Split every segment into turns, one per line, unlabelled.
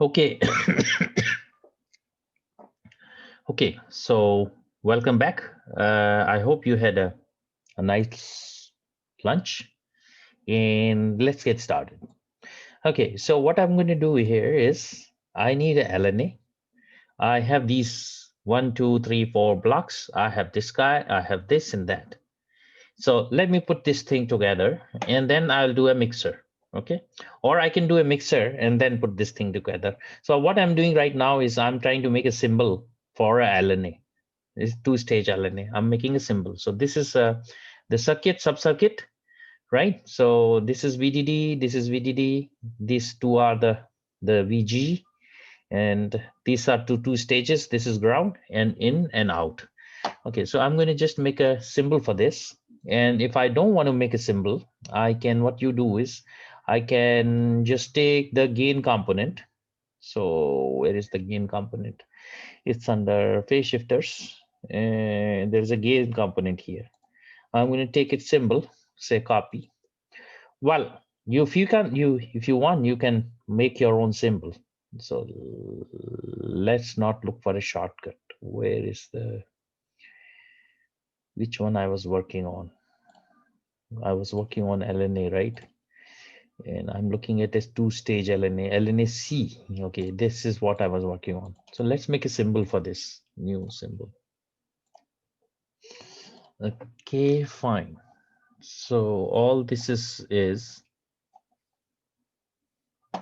Okay. Okay, so welcome back. I hope you had a nice lunch, and let's get started. Okay, so what I'm going to do here is I need a LNA. I have these 1, 2, 3, 4 blocks. I have this guy, I have this and that. So let me put this thing together, and then I'll do a mixer. Okay, or I can do a mixer and then put this thing together. So what I'm doing right now is I'm trying to make a symbol for a LNA. It's two-stage LNA. I'm making a symbol. So this is the circuit, sub-circuit, right? So this is VDD, this is VDD. These two are the VG, and these are two stages. This is ground and in and out. Okay, so I'm going to just make a symbol for this. And if I don't want to make a symbol, I can, what you do is I can just take the gain component. So where is the gain component? It's under phase shifters, and there's a gain component here. I'm going to take its symbol, say copy. Well, if you want, you can make your own symbol. So let's not look for a shortcut. Where is which one I was working on? I was working on LNA, right? And I'm looking at this two-stage LNA, LNA-C. Okay, this is what I was working on. So let's make a symbol for this, new symbol. Okay, fine. So all this is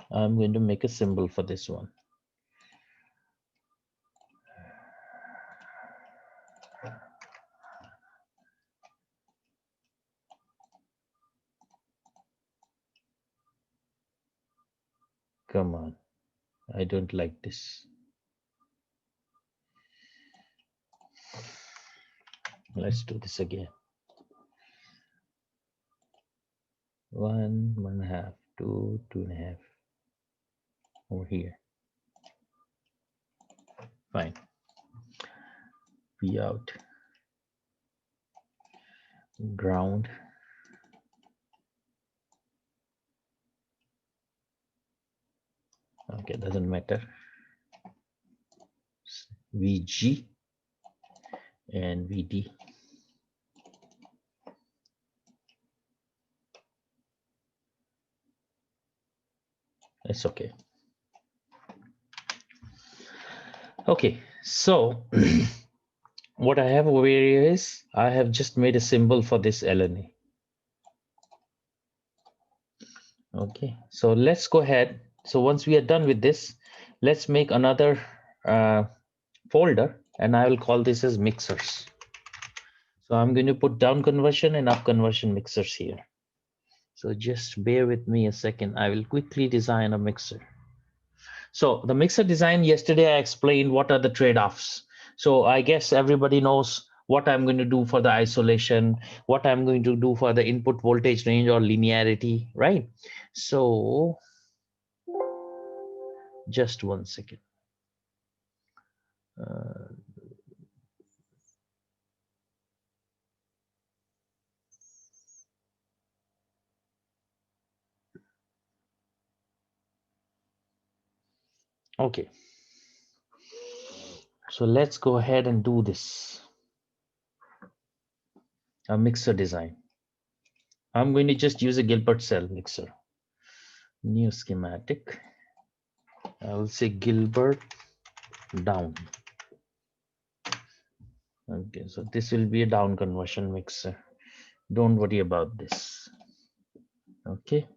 I'm going to make a symbol for this one. Come on, I don't like this. Let's do this again. 1, 1.5, 2, 2.5 over here. Fine. P out, ground. Okay, doesn't matter. VG and VD. It's okay. Okay, so what I have over here is I have just made a symbol for this LNA. Okay, so let's go ahead. So once we are done with this, let's make another folder, and I will call this as mixers. So I'm going to put down conversion and up conversion mixers here. So just bear with me a second. I will quickly design a mixer. So the mixer design, yesterday I explained what are the trade-offs. So I guess everybody knows what I'm going to do for the isolation, what I'm going to do for the input voltage range or linearity, right? So just one second. Okay. So let's go ahead and do this. A mixer design. I'm going to just use a Gilbert cell mixer. New schematic. I will say Gilbert down. Okay, so this will be a down conversion mixer. Don't worry about this. Okay.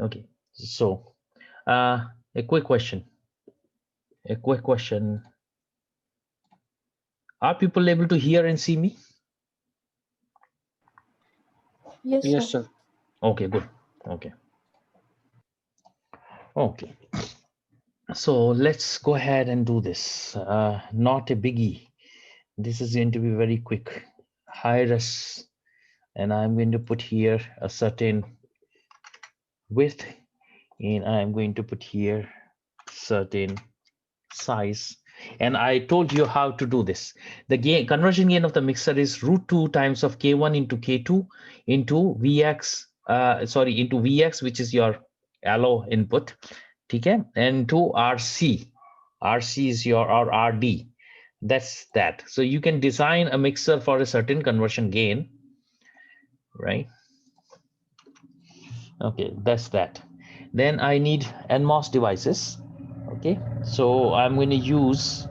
Okay. So a quick question. A quick question. Are people able to hear and see me?
Yes, sir.
Okay, good. Okay. Okay. So let's go ahead and do this. Not a biggie. This is going to be very quick. High res, and I'm going to put here a certain width, and I'm going to put here certain size. And I told you how to do this. The gain, conversion gain of the mixer is √2 times of K1 into K2 into Vx, into Vx, which is your allo input. Okay, and to RC. RC is your, or RD. That's that. So you can design a mixer for a certain conversion gain, right? Okay, that's that. Then I need Nmos devices. Okay, so I'm going to use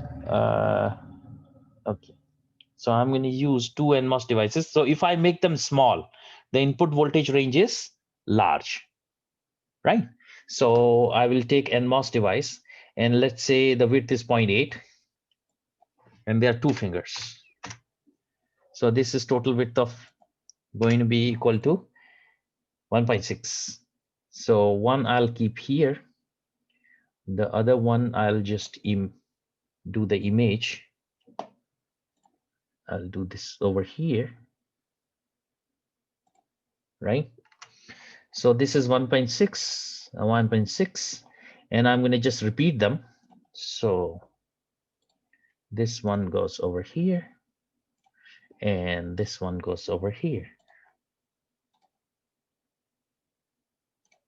okay, so I'm going to use two Nmos devices. So if I make them small, the input voltage range is large, right? So I will take Nmos device, and let's say the width is 0.8, and there are two fingers. So this is total width of going to be equal to 1.6. So one I'll keep here. The other one I'll just do the image. I'll do this over here, right? So this is 1.6, 1.6, and I'm going to just repeat them. So this one goes over here, and this one goes over here.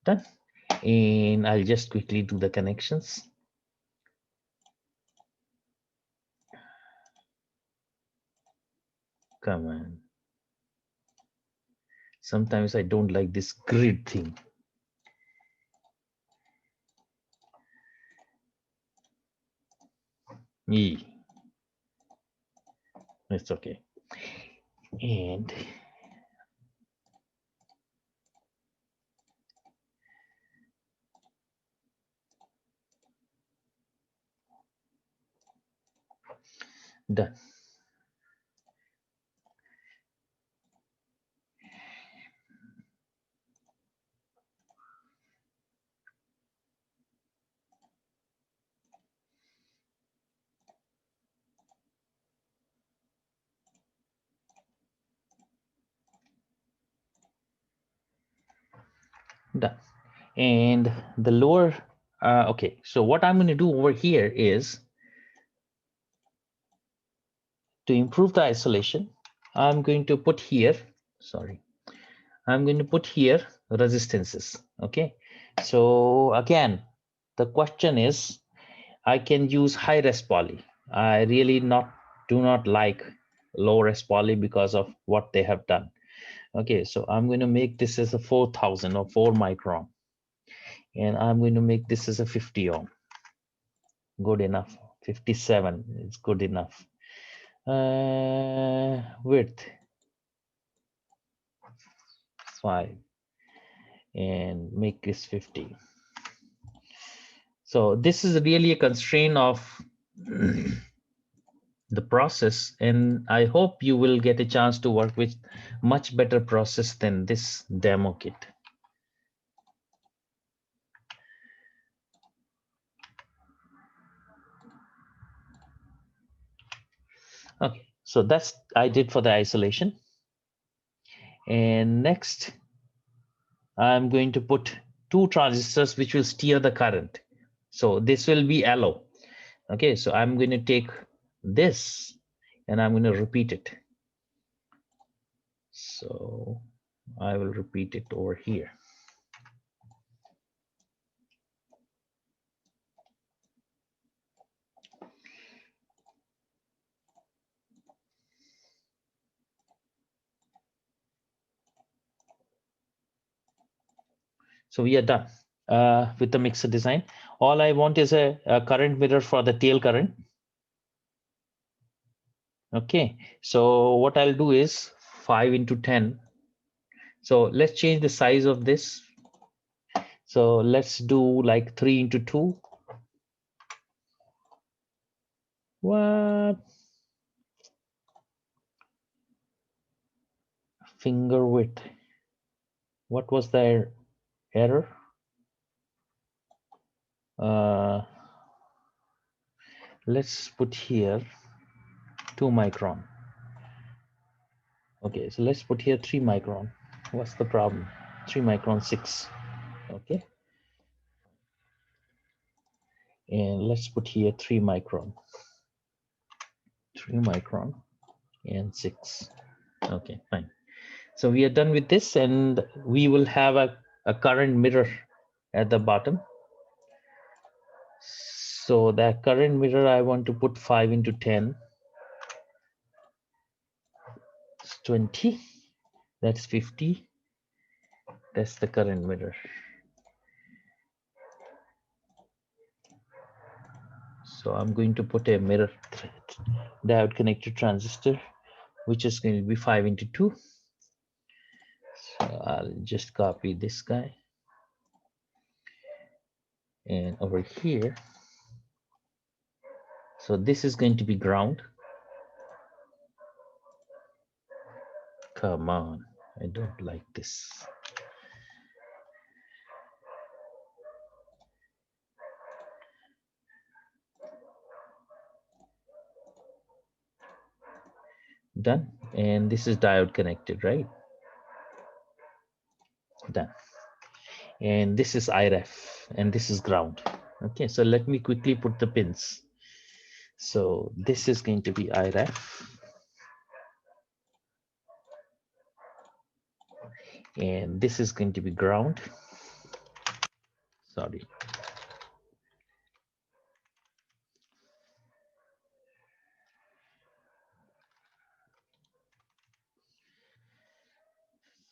Done. And I'll just quickly do the connections. Come on. Sometimes I don't like this grid thing. It's okay. And done. Done. And the lower, okay, so what I'm going to do over here is to improve the isolation. I'm going to put here, sorry, I'm going to put here resistances. Okay, so again, the question is, I can use high res poly. I really do not like low res poly because of what they have done. Okay, so I'm going to make this as a 4000 or 4 micron, and I'm going to make this as a 50 ohm. Good enough. 57 is good enough. Width 5, and make this 50. So this is really a constraint of the process, and I hope you will get a chance to work with much better process than this demo kit. Okay, so that's I did for the isolation. And next, I'm going to put two transistors which will steer the current. So this will be allo. Okay, so I'm going to take this and I'm going to repeat it. So I will repeat it over here. So we are done with the mixer design. All I want is a current mirror for the tail current. Okay, so what I'll do is 5 into 10. So let's change the size of this. So let's do like 3 into 2. What? Finger width. What was their error? Let's put here 2 micron. Okay, so let's put here 3 micron. What's the problem? 3 micron 6. Okay. And let's put here 3 micron. 3 micron and 6. Okay, fine. So we are done with this, and we will have a current mirror at the bottom. So that current mirror, I want to put 5 into 10. It's 20. That's 50. That's the current mirror. So I'm going to put a mirror diode connected transistor, which is going to be 5 into 2. So I'll just copy this guy. And over here, so this is going to be ground. Come on, I don't like this. Done. And this is diode connected, right? Done. And this is IREF, and this is ground. Okay, so let me quickly put the pins. So this is going to be IREF, and this is going to be ground. Sorry.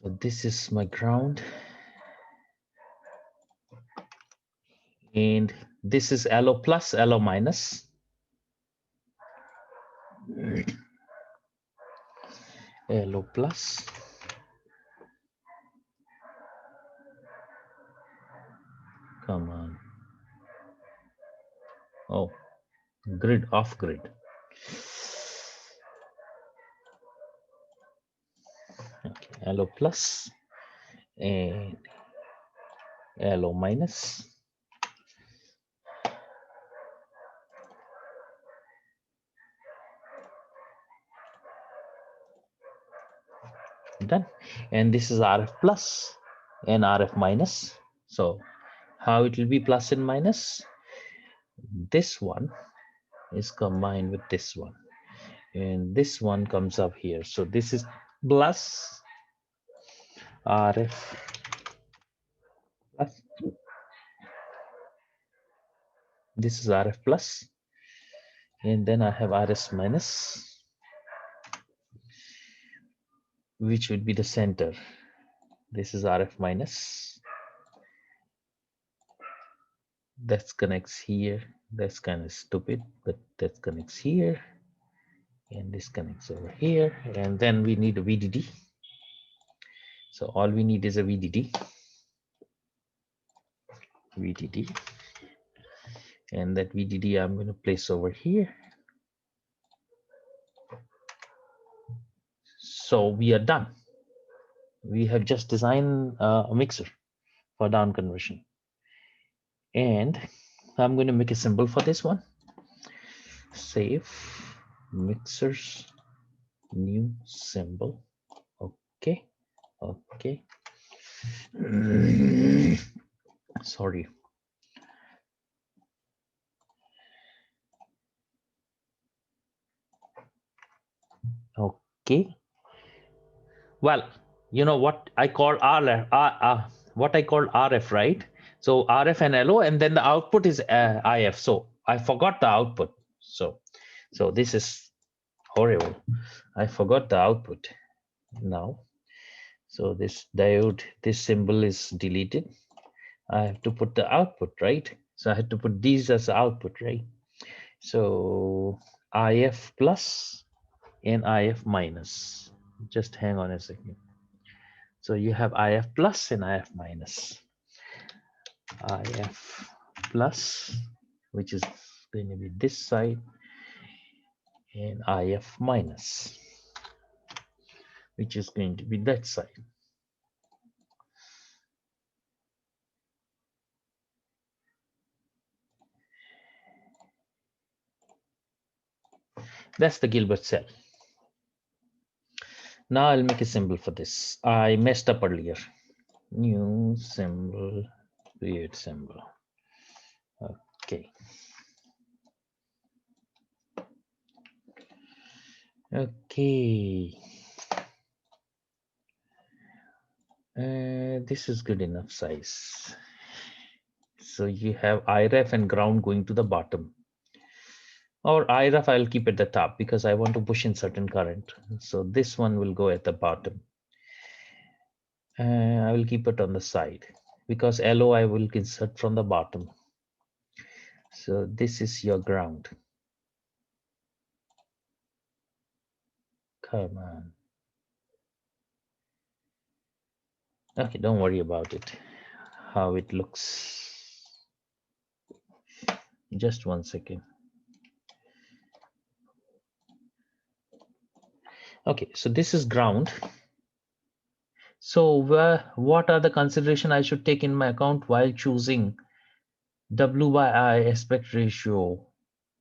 So this is my ground, and this is LO plus, LO minus. LO plus. Come on. Oh, grid, off grid. Okay, LO plus and LO minus. Done. And this is RF plus and RF minus. So how it will be plus and minus? This one is combined with this one, and this one comes up here. So this is plus RF plus. This is RF plus, and then I have RS minus, which would be the center. This is RF minus. That connects here. That's kind of stupid, but that connects here, and this connects over here, and then we need a VDD. So all we need is a VDD, and that VDD I'm going to place over here. So we are done. We have just designed a mixer for down conversion, and I'm going to make a symbol for this one. Save mixers, new symbol. Okay, okay. Sorry. Okay. Well, you know what I call RF, what I call RF, right? So RF and LO, and then the output is IF. So I forgot the output. So this is horrible. I forgot the output now. So this diode, this symbol is deleted. I have to put the output, right? So I have to put these as the output, right? So IF plus and IF minus. Just hang on a second. So you have IF plus and IF minus. IF plus, which is going to be this side, and IF minus, which is going to be that side. That's the Gilbert cell. Now I'll make a symbol for this. I messed up earlier. New symbol, create symbol. Okay. Okay. This is good enough size. So you have IREF and ground going to the bottom. Or IREF I'll keep at the top because I want to push in certain current. So this one will go at the bottom. I will keep it on the side because LO I will insert from the bottom. So this is your ground. Come on. Okay, don't worry about it. How it looks. Just 1 second. Okay, so this is ground. So what are the consideration I should take in my account while choosing W/I aspect ratio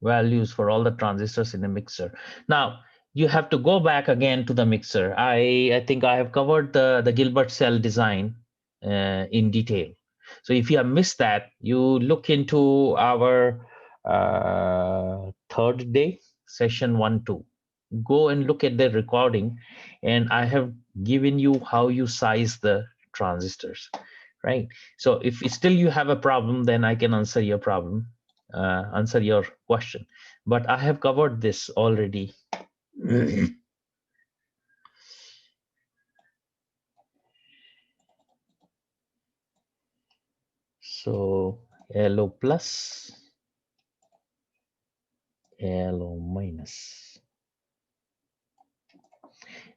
values for all the transistors in a mixer? Now you have to go back again to the mixer. I think I have covered the Gilbert cell design in detail. So if you have missed that, you look into our third day session 1-2. Go and look at the recording, and I have given you how you size the transistors, right? So if still you have a problem, then I can answer your problem, answer your question. But I have covered this already. So LO plus, LO minus,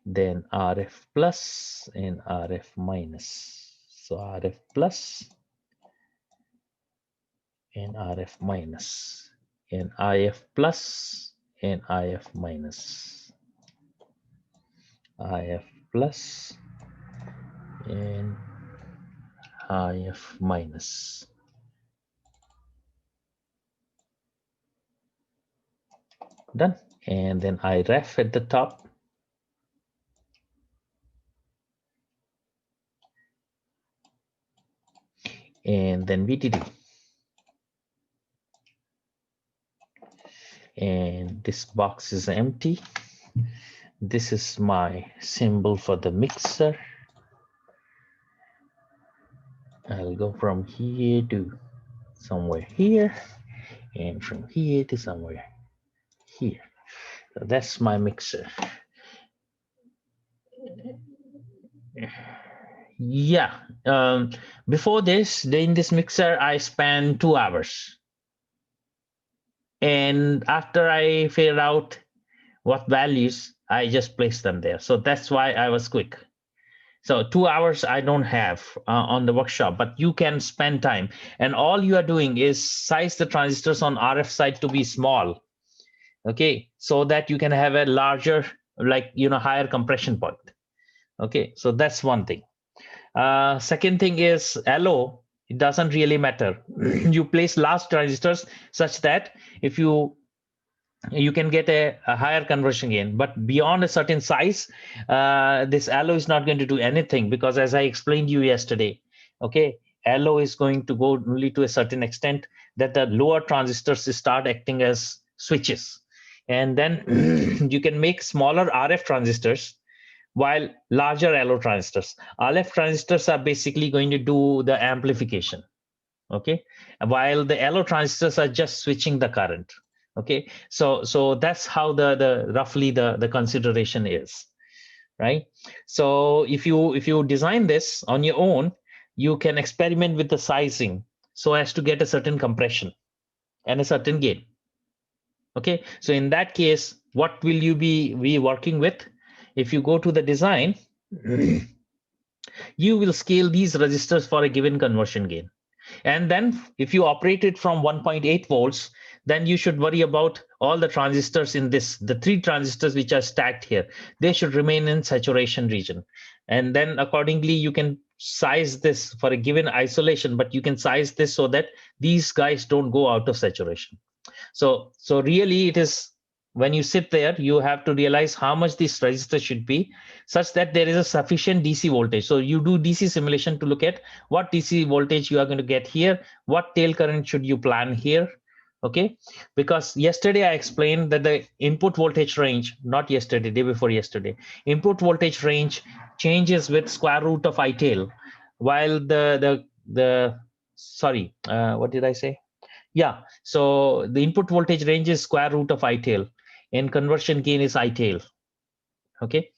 then RF plus and RF minus. So RF plus and RF minus, and IF plus and IF minus, IF plus and IF minus. Done. And then IREF at the top. And then VDD. And this box is empty. This is my symbol for the mixer. I'll go from here to somewhere here, and from here to somewhere here. So that's my mixer. Yeah. Before this, in this mixer, I spent 2 hours. And after I figured out what values, I just placed them there. So that's why I was quick. So 2 hours I don't have on the workshop, but you can spend time. And all you are doing is size the transistors on RF side to be small. Okay, so that you can have a larger, like, higher compression point. Okay, so that's one thing. Second thing is LO. It doesn't really matter. You place large transistors such that if you can get a higher conversion gain, but beyond a certain size, this LO is not going to do anything, because as I explained you yesterday, okay, LO is going to go only to a certain extent that the lower transistors start acting as switches, and then you can make smaller RF transistors while larger LO transistors. RF transistors are basically going to do the amplification, okay, while the LO transistors are just switching the current. Okay, so that's how the roughly the consideration is, right? So if you design this on your own, you can experiment with the sizing so as to get a certain compression and a certain gain. Okay, so in that case, what will you be working with? If you go to the design, you will scale these resistors for a given conversion gain. And then if you operate it from 1.8 volts, then you should worry about all the transistors in this, the 3 transistors which are stacked here. They should remain in saturation region. And then accordingly, you can size this for a given isolation, but you can size this so that these guys don't go out of saturation. So really it is, when you sit there, you have to realize how much this resistor should be such that there is a sufficient DC voltage. So you do DC simulation to look at what DC voltage you are going to get here, what tail current should you plan here. Okay, because yesterday I explained that the input voltage range, not yesterday, day before yesterday, input voltage range changes with square root of I tail, while the sorry, what did I say? Yeah, so the input voltage range is square root of I tail, and conversion gain is I tail. Okay,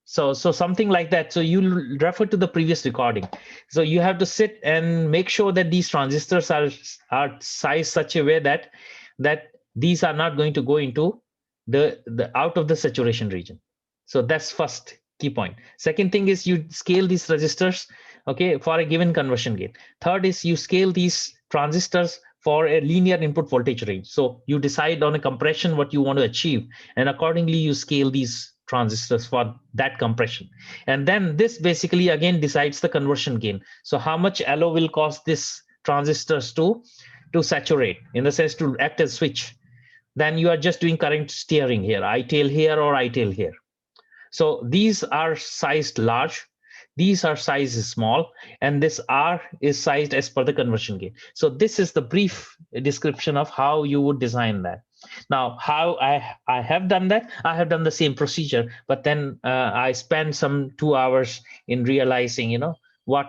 so something like that. So you refer to the previous recording. So you have to sit and make sure that these transistors are sized such a way that these are not going to go into the out of the saturation region. So that's first key point. Second thing is you scale these resistors, okay, for a given conversion gain. Third is you scale these transistors for a linear input voltage range. So you decide on a compression what you want to achieve, and accordingly you scale these transistors for that compression. And then this basically again decides the conversion gain. So how much LO will cause this transistors to saturate, in the sense to act as switch. Then you are just doing current steering here, I tail here or I tail here. So these are sized large, these are sized small, and this R is sized as per the conversion gain. So this is the brief description of how you would design that. Now, how I have done that, I have done the same procedure, but then I spent some 2 hours in realizing, what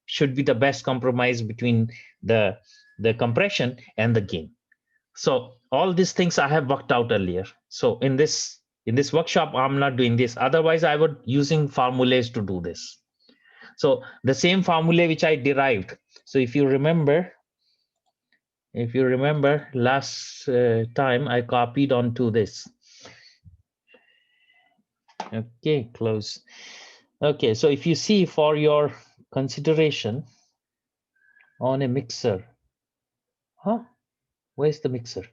should be the best compromise between the compression and the gain. So all these things I have worked out earlier. So in this workshop, I'm not doing this. Otherwise, I would using formulas to do this. So the same formula which I derived. So if you remember last time I copied onto this. Okay, close. Okay, so if you see, for your consideration on a mixer, where's the mixer?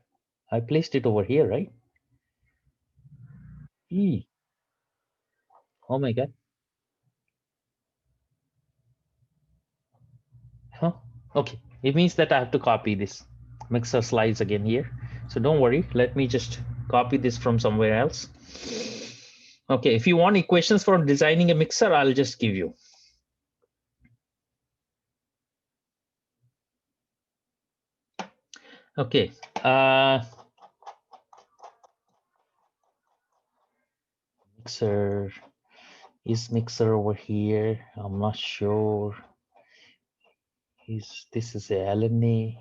I placed it over here, right? Oh my God. Okay, it means that I have to copy this mixer slides again here. So don't worry, let me just copy this from somewhere else. Okay, if you want equations for designing a mixer, I'll just give you. Okay. Mixer, is mixer over here? I'm not sure. This is a LNA?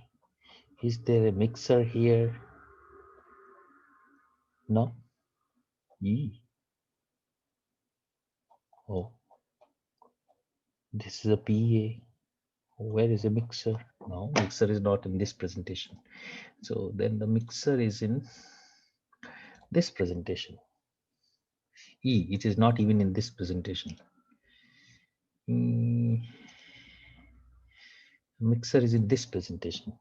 Is there a mixer here? No. Oh, this is a PA. Where is a mixer? No, mixer is not in this presentation. So then the mixer is in this presentation. It is not even in this presentation. Mixer is in this presentation.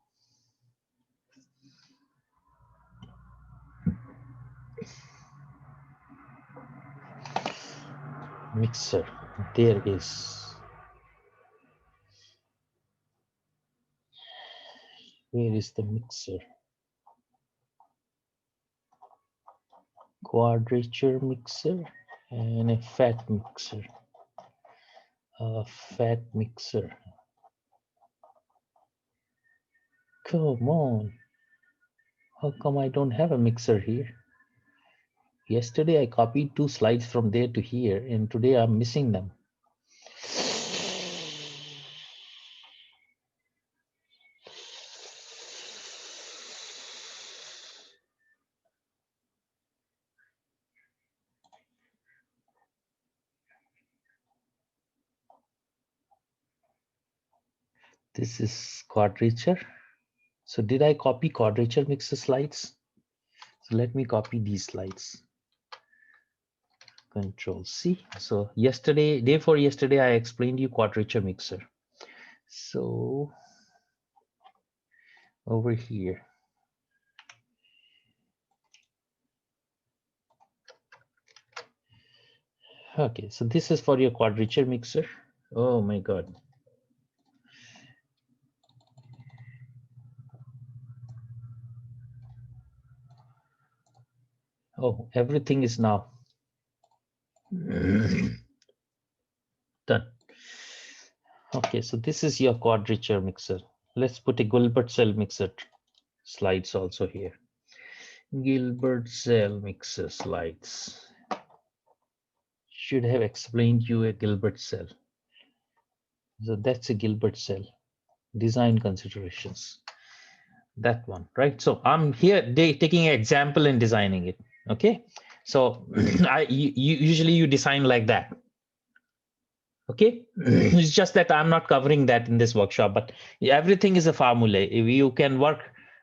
Mixer, there is. Where is the mixer? Quadrature mixer and a fat mixer. A fat mixer. Come on. How come I don't have a mixer here? Yesterday I copied 2 slides from there to here, and today I'm missing them. This is quadrature. So did I copy quadrature mixer slides? So let me copy these slides. Control C. So yesterday, day 4 yesterday, I explained you quadrature mixer. So over here. Okay, so this is for your quadrature mixer. Oh my God. Oh, everything is now done. Okay, so this is your quadrature mixer. Let's put a Gilbert cell mixer slides also here. Gilbert cell mixer slides. Should have explained you a Gilbert cell. So that's a Gilbert cell. design considerations. That one, right? So I'm here taking an example and designing it. Okay, so usually you design like that. Okay, it's just that I'm not covering that in this workshop, but everything is a formula. If you can work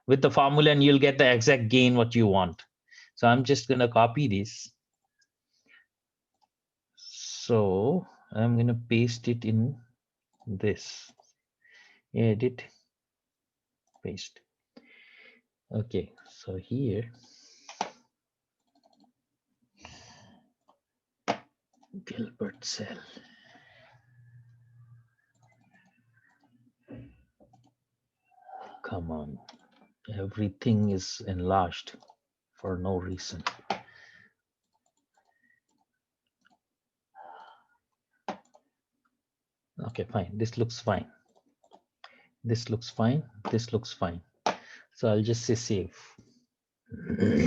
with the formula and you'll get the exact gain what you want. So I'm just gonna copy this. So I'm gonna paste it in this, edit, paste. Okay, so here, Gilbert cell. Come on, everything is enlarged for no reason. Okay, fine. This looks fine. This looks fine. This looks fine. So I'll just say save.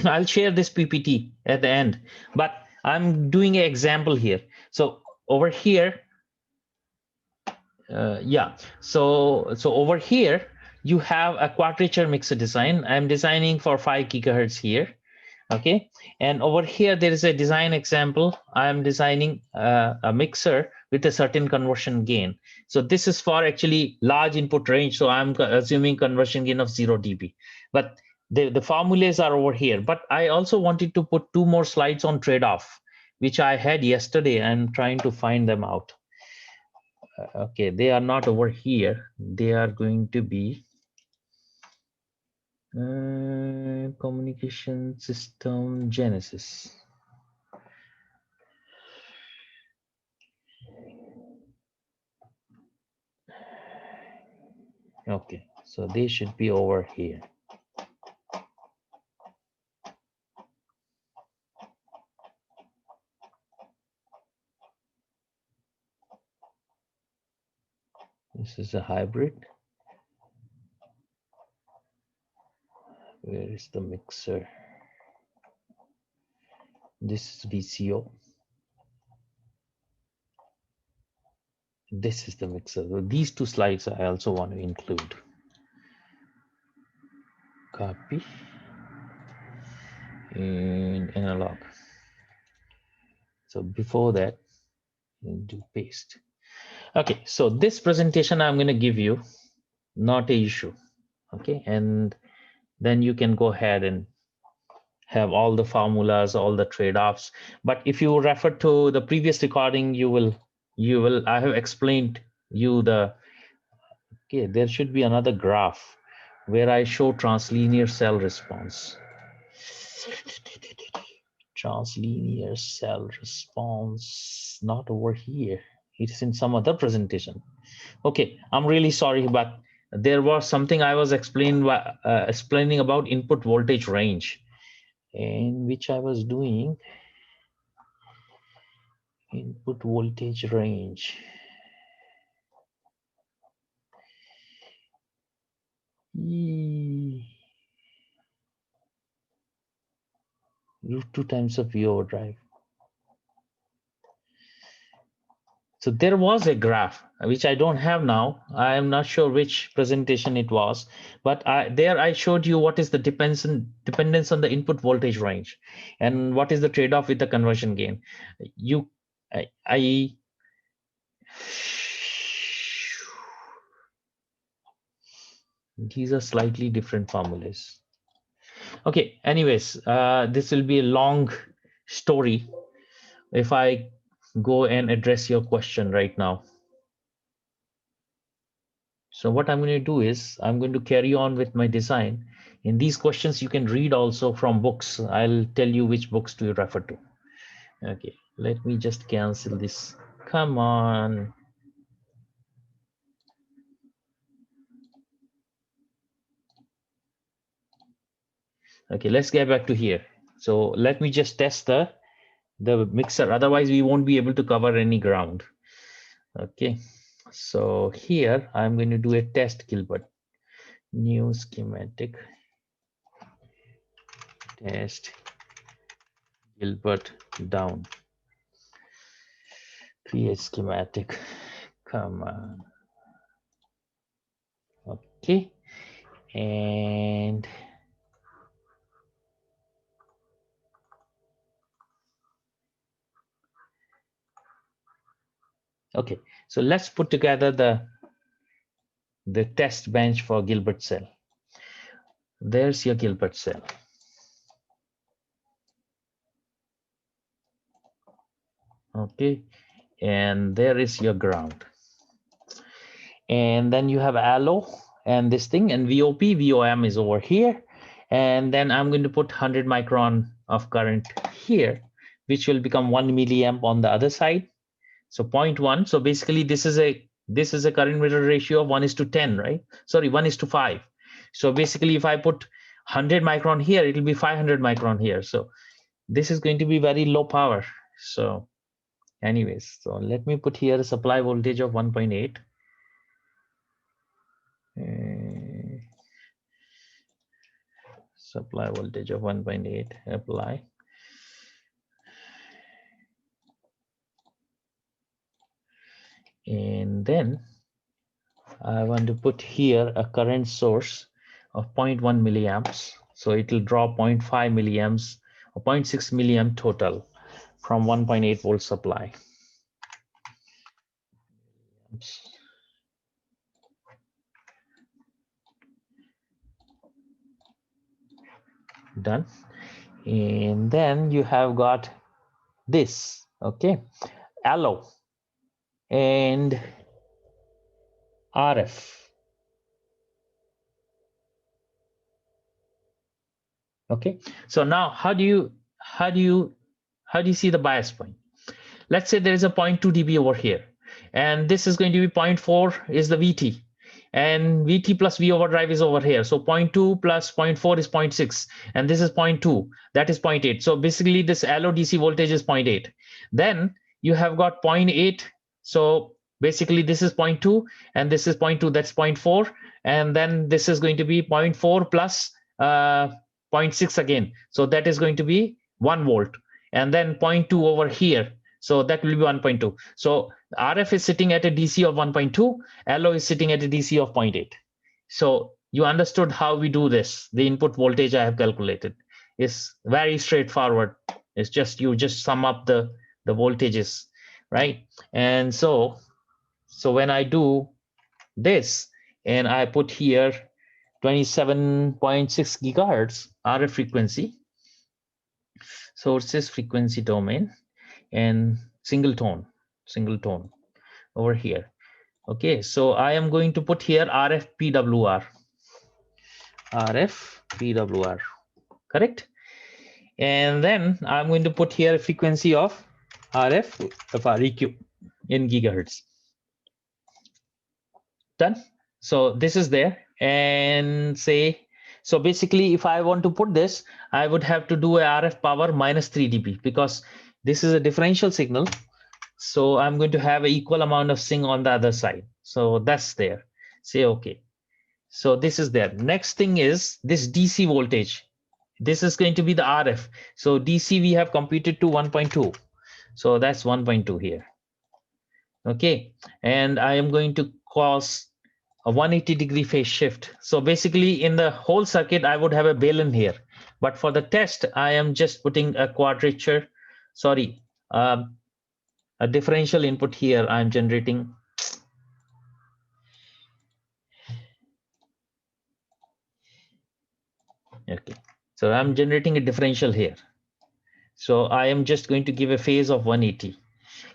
I'll share this PPT at the end, but I'm doing an example here. So over here, yeah. So over here, you have a quadrature mixer design. I'm designing for 5 gigahertz here. Okay, and over here there is a design example. I am designing a mixer with a certain conversion gain. So this is for actually large input range. So I'm assuming conversion gain of 0 dB. But the formulas are over here. But I also wanted to put 2 more slides on trade-off, which I had yesterday. I'm trying to find them out. Okay, they are not over here. They are going to be communication system genesis. Okay, so they should be over here. This is a hybrid. Where is the mixer? This is VCO. This is the mixer. So these 2 slides I also want to include. Copy and analog. So before that, do paste. Okay, so this presentation I'm going to give you, not a issue. Okay, and then you can go ahead and have all the formulas, all the trade-offs. But if you refer to the previous recording, you will I have explained you the, okay, there should be another graph where I show translinear cell response. Translinear cell response, not over here. It's in some other presentation. Okay, I'm really sorry, but there was something I was explaining about input voltage range, in which I was doing input voltage range. √2 times of V overdrive. So there was a graph, which I don't have now. I am not sure which presentation it was, but there I showed you what is the dependence on the input voltage range and what is the trade-off with the conversion gain. These are slightly different formulas. Okay, anyways, this will be a long story if I go and address your question right now. So what I'm going to do is I'm going to carry on with my design. In these questions, you can read also from books. I'll tell you which books to refer to. Okay, let me just cancel this. Come on. Okay, let's get back to here. So let me just test the mixer. Otherwise, we won't be able to cover any ground. Okay, so here I'm going to do a test, Gilbert. New schematic. Test Gilbert down. Create schematic. Come on. Okay, and okay, so let's put together the test bench for Gilbert cell. There's your Gilbert cell. Okay, and there is your ground. And then you have allo and this thing, and VOP, VOM is over here. And then I'm going to put 100 micron of current here, which will become 1 milliamp on the other side. So 0.1. So basically this is a current mirror ratio of 1:10, right? Sorry, 1:5. So basically if I put 100 micron here, it will be 500 micron here. So this is going to be very low power. So anyways, so let me put here a supply voltage of 1.8. Supply voltage of 1.8, apply. And then I want to put here a current source of 0.1 milliamps. So it will draw 0.5 milliamps or 0.6 milliamp total from 1.8 volt supply. Done. And then you have got this, okay, allo and RF. Okay, so now how do you see the bias point? Let's say there is a 0.2 dB over here, and this is going to be 0.4 is the VT, and VT plus V overdrive is over here. So 0.2 plus 0.4 is 0.6, and this is 0.2, that is 0.8. So basically this allo DC voltage is 0.8. Then you have got 0.8. So basically this is 0.2 and this is 0.2, that's 0.4. And then this is going to be 0.4 plus 0.6 again. So that is going to be 1 volt. And then 0.2 over here. So that will be 1.2. So RF is sitting at a DC of 1.2. LO is sitting at a DC of 0.8. So you understood how we do this. The input voltage I have calculated is very straightforward. It's just you just sum up the voltages, right? And so when I do this and I put here 27.6 gigahertz RF frequency, sources frequency domain, and single tone over here. Okay, so I am going to put here RF PWR, correct? And then I'm going to put here a frequency of RF REQ in gigahertz. Done. So this is there, and say, so basically if I want to put this, I would have to do a RF power minus 3 dB because this is a differential signal. So I'm going to have an equal amount of sing on the other side. So that's there. Say okay. So this is there. Next thing is this DC voltage. This is going to be the RF. So DC we have computed to 1.2. So that's 1.2 here. Okay. And I am going to cause a 180-degree phase shift. So basically in the whole circuit, I would have a balun here. But for the test, I am just putting a quadrature, sorry, a differential input here. I'm generating. Okay, so I'm generating a differential here. So I am just going to give a phase of 180.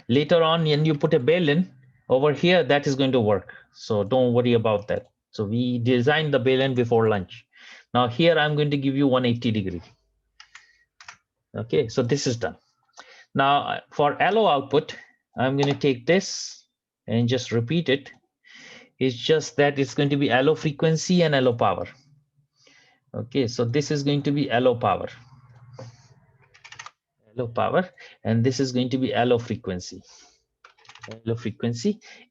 Later on, when you put a balun over here, that is going to work. So don't worry about that. So we designed the balun before lunch. Now here I'm going to give you 180 degree. Okay, so this is done. Now for allo output, I'm going to take this and just repeat it. It's just that it's going to be allo frequency and allo power. Okay, so this is going to be allo power, and this is going to be allo frequency,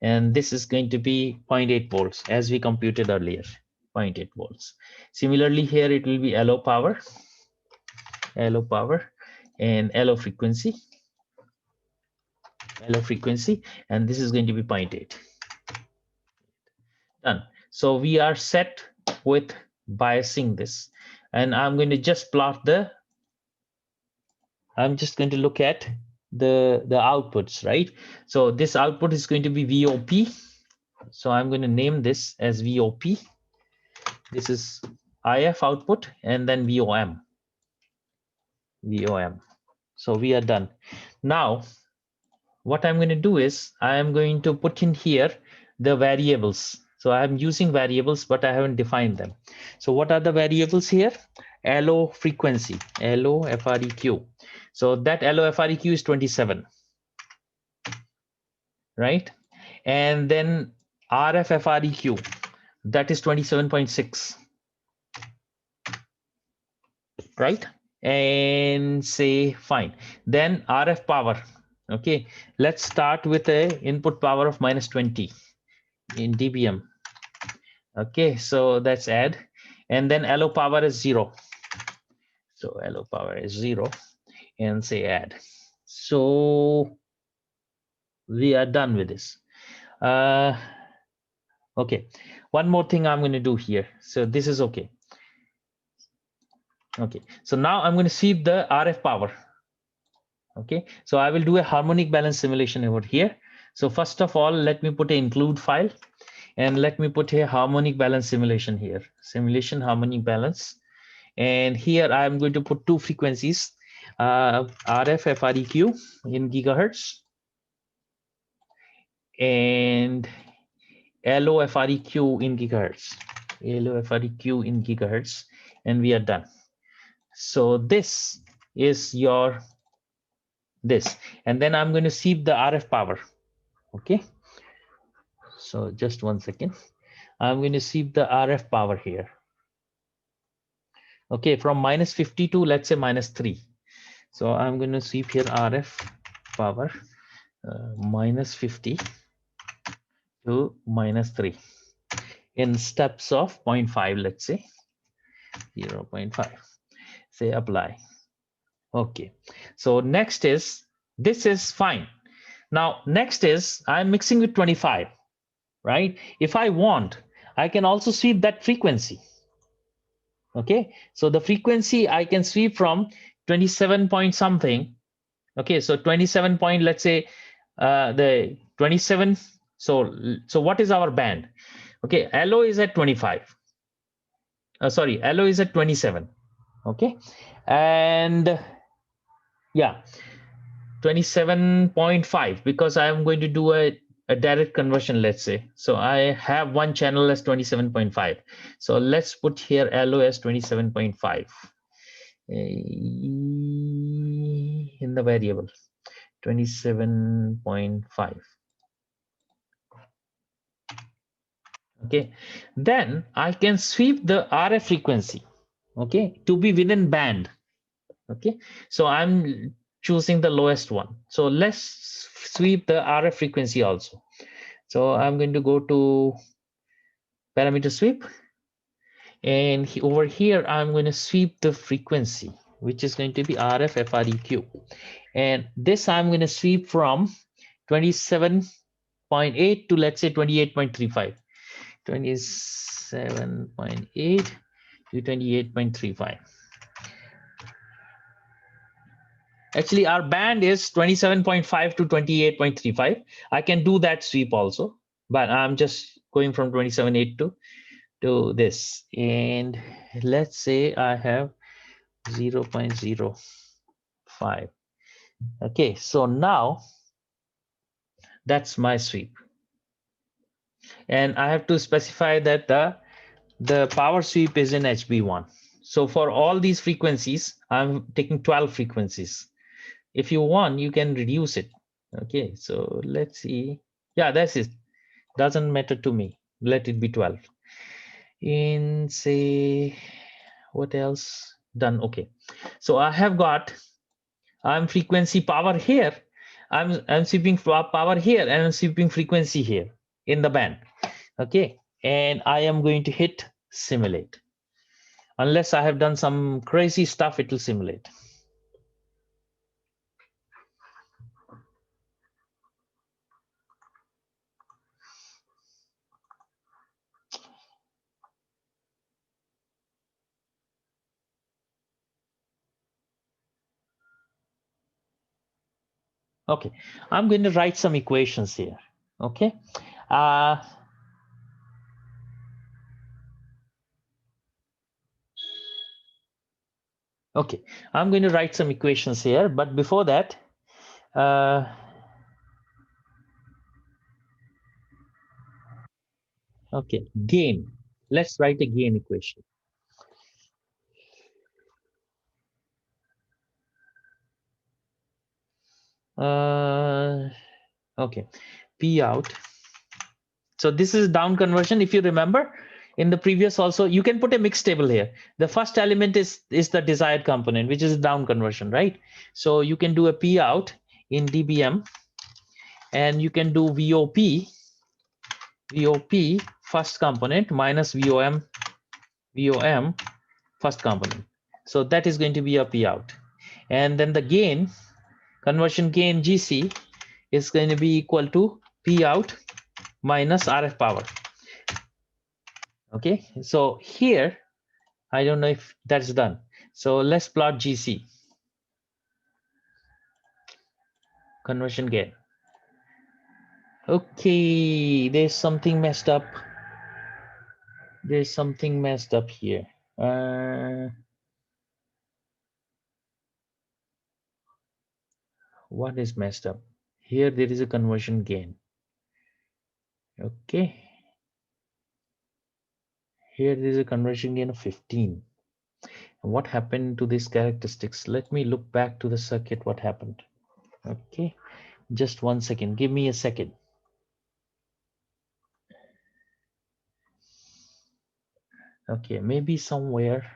and this is going to be 0.8 volts as we computed earlier, 0.8 volts. Similarly, here it will be allo power, and allo frequency, and this is going to be 0.8. Done. So we are set with biasing this, and I'm going to just plot the, I'm just going to look at the outputs, right? So this output is going to be VOP. So I'm going to name this as VOP. This is IF output, and then VOM. VOM. So we are done. Now, what I'm going to do is I'm going to put in here the variables. So I'm using variables, but I haven't defined them. So what are the variables here? LO frequency, LO FREQ. So that LO FREQ is 27, right? And then RF FREQ, that is 27.6, right? And say fine. Then RF power. Okay, let's start with a input power of minus 20 in dBm. Okay, so that's add, and then LO power is 0. So LO power is 0, and say add. So we are done with this. Okay, one more thing I'm going to do here. So this is okay. Okay, so now I'm going to sweep the RF power. Okay, so I will do a harmonic balance simulation over here. So first of all, let me put an include file, and let me put a harmonic balance simulation here. Simulation harmonic balance. And here I'm going to put two frequencies, RF FREQ in gigahertz and LO FREQ in gigahertz. LO FREQ in gigahertz, and we are done. So this is your this, and then I'm going to sweep the RF power. Okay, so just one second. I'm going to sweep the RF power here. Okay, from minus 50 to let's say minus 3. So I'm going to sweep here RF power minus 50 to minus 3 in steps of 0.5, let's say 0.5. Say apply. Okay, so next is, this is fine. Now next is I'm mixing with 25, right? If I want, I can also sweep that frequency. Okay, so the frequency I can sweep from 27 point something. Okay, so 27 point, let's say the 27. So what is our band? Okay, LO is at 25. Sorry, LO is at 27. Okay, and yeah, 27.5, because I am going to do a direct conversion, let's say. So I have one channel as 27.5. So let's put here LO as 27.5 in the variable 27.5. Okay, then I can sweep the RF frequency, okay, to be within band. Okay, so I'm choosing the lowest one. So let's sweep the RF frequency also. So I'm going to go to parameter sweep, and over here I'm going to sweep the frequency, which is going to be RF FREQ, and this I'm going to sweep from 27.8 to let's say 28.35. 27.8 to 28.35. Actually, our band is 27.5 to 28.35. I can do that sweep also, but I'm just going from 27.8 to this. And let's say I have 0.05. Okay, so now that's my sweep. And I have to specify that the power sweep is in HB1. So for all these frequencies, I'm taking 12 frequencies. If you want, you can reduce it. Okay, so let's see. Yeah, that's it. Doesn't matter to me. Let it be 12. In say, what else? Done. Okay, so I have got, I'm frequency power here. I'm sweeping power here, and I'm sweeping frequency here in the band. Okay, and I am going to hit simulate. Unless I have done some crazy stuff, it will simulate. Okay, I'm going to write some equations here. Okay. Okay, I'm going to write some equations here, but before that, okay, gain. Let's write a gain equation. Okay, P out. So this is down conversion. If you remember, in the previous also, you can put a mixed table here. The first element is the desired component, which is down conversion, right? So you can do a P out in dBm, and you can do VOP first component minus VOM first component. So that is going to be a P out. And then the gain, conversion gain GC is going to be equal to P out minus RF power. Okay, so here, I don't know if that's done. So let's plot GC, conversion gain. Okay, there's something messed up. There's something messed up here. What is messed up? Here there is a conversion gain. Okay. Here there is a conversion gain of 15. What happened to these characteristics? Let me look back to the circuit, what happened. Okay, just 1 second. Give me a second. Okay, maybe somewhere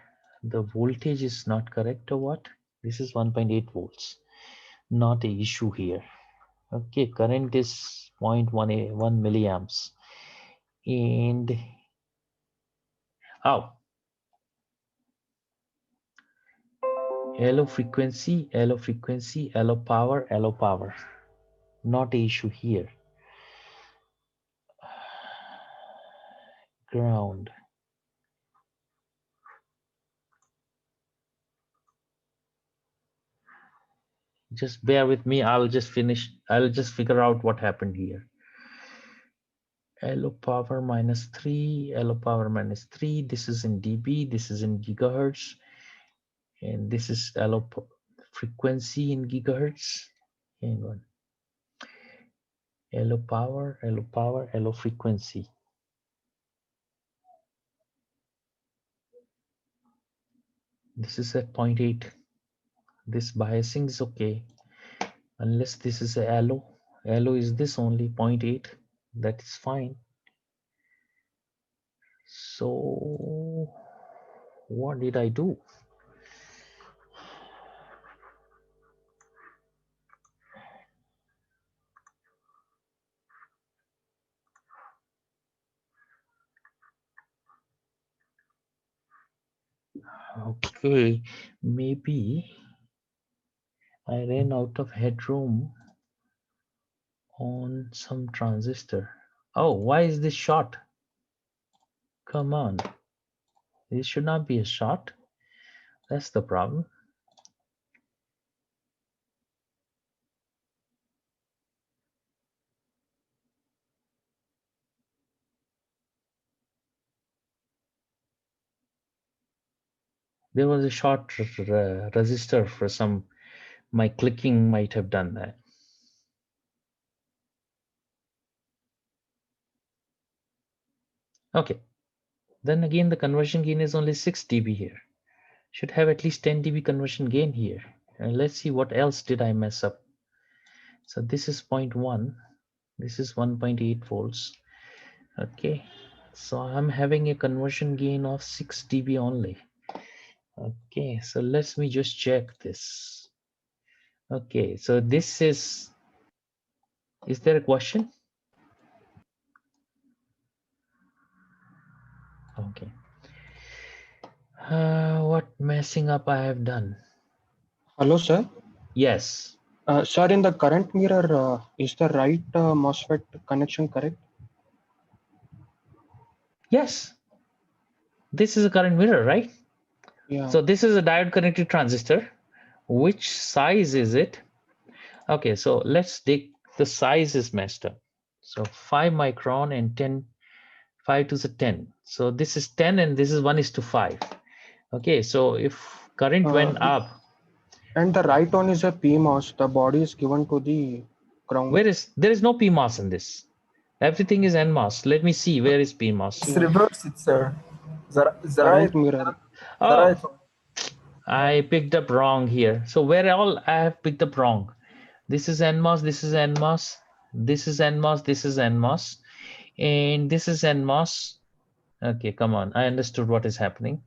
the voltage is not correct or what? This is 1.8 volts. Not a issue here. Okay, current is 0.1 milliamps. And oh, LO frequency, LO frequency, LO power, LO power. Not a issue here. Ground. Just bear with me. I'll just figure out what happened here. LO power minus 3, LO power minus 3. This is in dB, this is in gigahertz. And this is LO frequency in gigahertz. Hang on. LO power, LO frequency. This is at 0.8. This biasing is okay. Unless this is a LO. LO is this only 0.8. That is fine. So what did I do? Okay, maybe I ran out of headroom on some transistor. Oh, why is this short? Come on. This should not be a short. That's the problem. There was a short resistor for some, my clicking might have done that. Okay, then again, the conversion gain is only 6 dB here. Should have at least 10 dB conversion gain here. And let's see what else did I mess up. So this is 0.1. This is 1.8 volts. Okay, so I'm having a conversion gain of 6 dB only. Okay, so let me just check this. Okay, so this is there a question? Okay. What messing up I have done?
Hello, sir.
Yes.
Sir, in the current mirror, is the right MOSFET connection correct?
Yes. This is a current mirror, right?
Yeah.
So this is a diode connected transistor. Which size is it? Okay, so let's take the size is messed up. So 5 micron and 10, 5 to the 10. So this is 10 and this is 1:5. Okay, so if current went
Uh,
up,
and the right one is a PMOS. The body is given to the ground.
there is no PMOS in this. Everything is NMOS. Let me see, where is PMOS?
It's reversed, sir. The right,
Current mirror.
the
Oh,
right one.
I picked up wrong here. So where all I have picked up wrong? This is NMOS, this is NMOS, this is NMOS, this is NMOS, and this is NMOS. Okay, come on. I understood what is happening.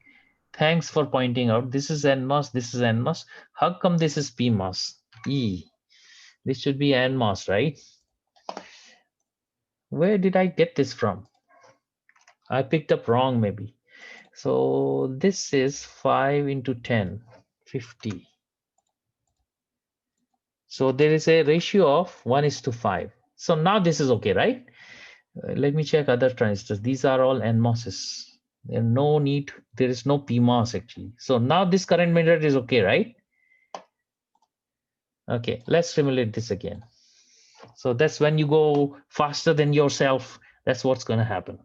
Thanks for pointing out. This is NMOS, this is NMOS. How come this is PMOS? This should be NMOS, right? Where did I get this from? I picked up wrong maybe. So this is 5 into 10, 50. So there is a ratio of 1:5. So now this is okay, right? Let me check other transistors. These are all NMOSs. There is no PMOS actually. So now this current meter is okay, right? Okay, let's simulate this again. So that's when you go faster than yourself. That's what's going to happen.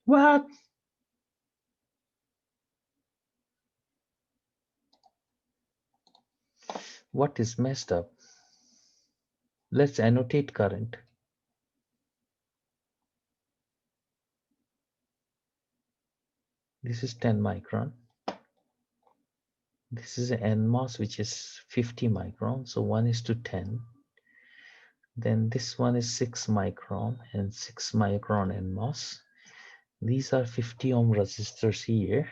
What? What is messed up? Let's annotate current. This is 10 micron. This is an NMOS, which is 50 micron. So 1:10. Then this one is 6 micron and 6 micron NMOS. These are 50 ohm resistors here.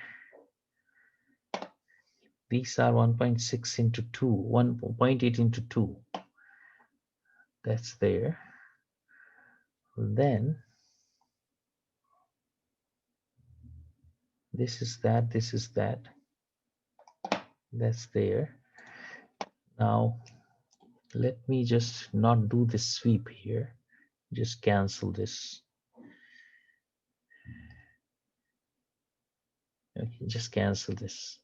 These are 1.6 into 2, 1.8 into 2. That's there. Then this is that, this is that. That's there. Now let me just not do this sweep here. Just cancel this. Okay, just cancel this.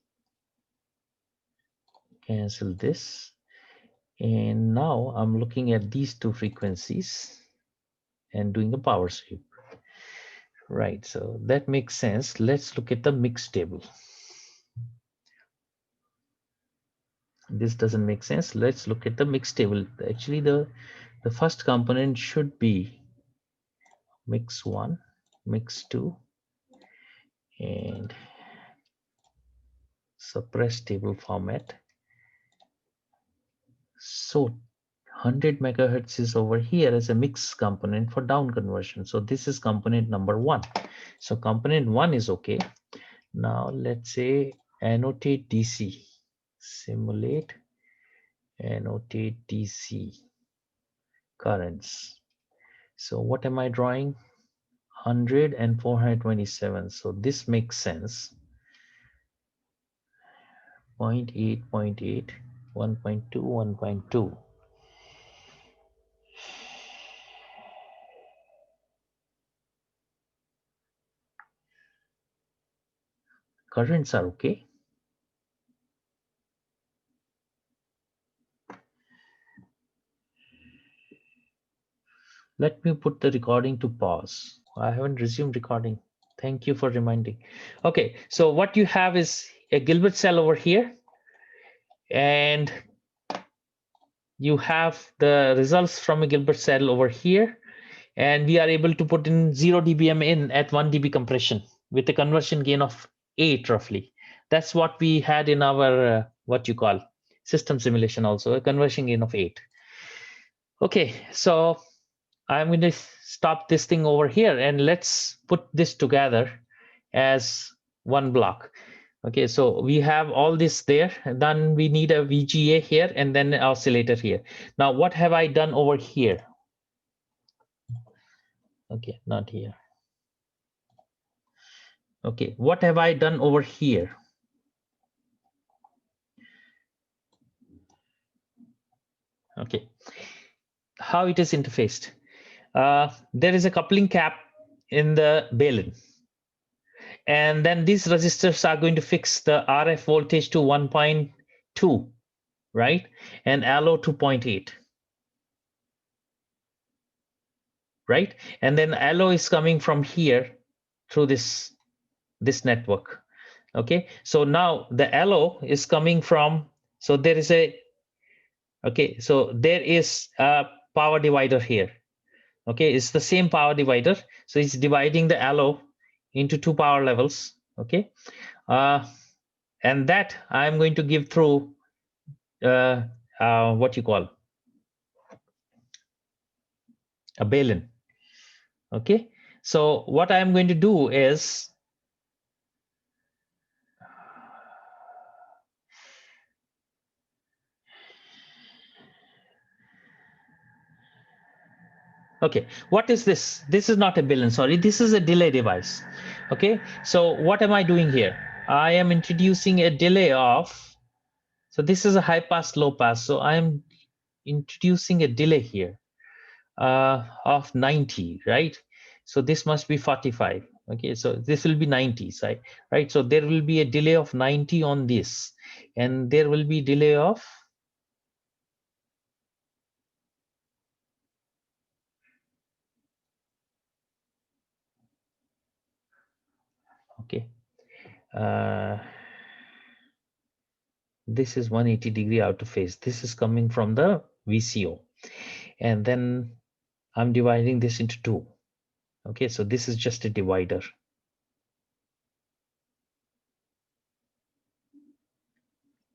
Cancel this. And now I'm looking at these two frequencies and doing a power sweep. Right, so that makes sense. Let's look at the mix table. This doesn't make sense. Let's look at the mix table. Actually, the first component should be mix 1, mix 2, and suppress table format. So 100 megahertz is over here as a mix component for down conversion. So this is component number 1. So component 1 is okay. Now let's say annotate DC, simulate, annotate DC currents. So what am I drawing? 100 and 427. So this makes sense. 0.8, 0.8, 1.2, 1.2. Currents are okay. Let me put the recording to pause. I haven't resumed recording. Thank you for reminding. Okay, so what you have is a Gilbert cell over here, and you have the results from a Gilbert cell over here, and we are able to put in 0 dBm in at 1 dB compression with a conversion gain of 8 roughly. That's what we had in our what you call system simulation, also a conversion gain of 8. Okay, so I'm going to stop this thing over here and let's put this together as one block. Okay, so we have all this there, and then we need a VGA here and then an oscillator here. Now, what have I done over here? Okay, not here. Okay, what have I done over here? Okay, how it is interfaced. There is a coupling cap in the balun, and then these resistors are going to fix the RF voltage to 1.2, right, and LO to 0.8, right, and then LO is coming from here through this network. Okay, so now the LO is coming from, so there is a, okay, so there is a power divider here. Okay, it's the same power divider, so it's dividing the LO into two power levels. Okay, and that I'm going to give through what you call a balun. Okay, so what I'm going to do is, okay, what is this? This is not a balun, sorry, this is a delay device. Okay, so what am I doing here? I am introducing a delay of, so this is a high pass, low pass, so I am introducing a delay here of 90, right? So this must be 45. Okay, so this will be 90, right? So there will be a delay of 90 on this, and there will be delay of, okay, this is 180-degree out of phase. This is coming from the VCO, and then I'm dividing this into two. Okay, so this is just a divider.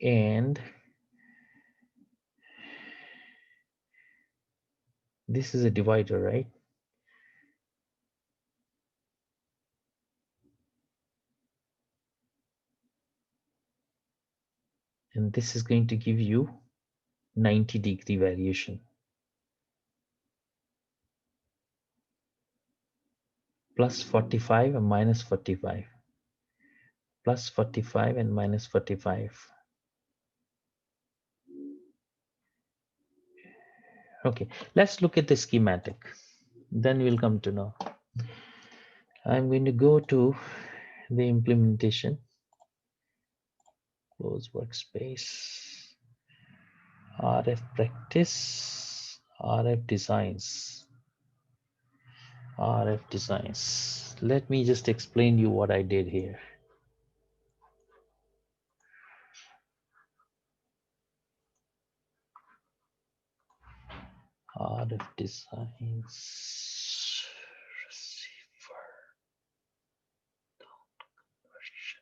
And this is a divider, right? And this is going to give you 90-degree variation. Plus 45 and minus 45. Plus 45 and minus 45. Okay, let's look at the schematic. Then we'll come to know. I'm going to go to the implementation. Close workspace. RF practice. RF designs. RF designs. Let me just explain you what I did here. RF designs. Receiver. Conversion.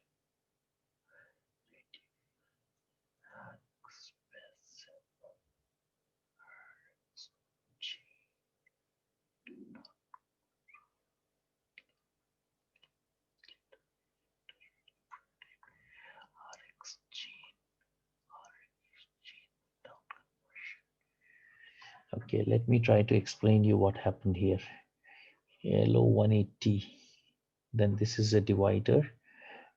Okay, let me try to explain you what happened here. LO 180, then this is a divider,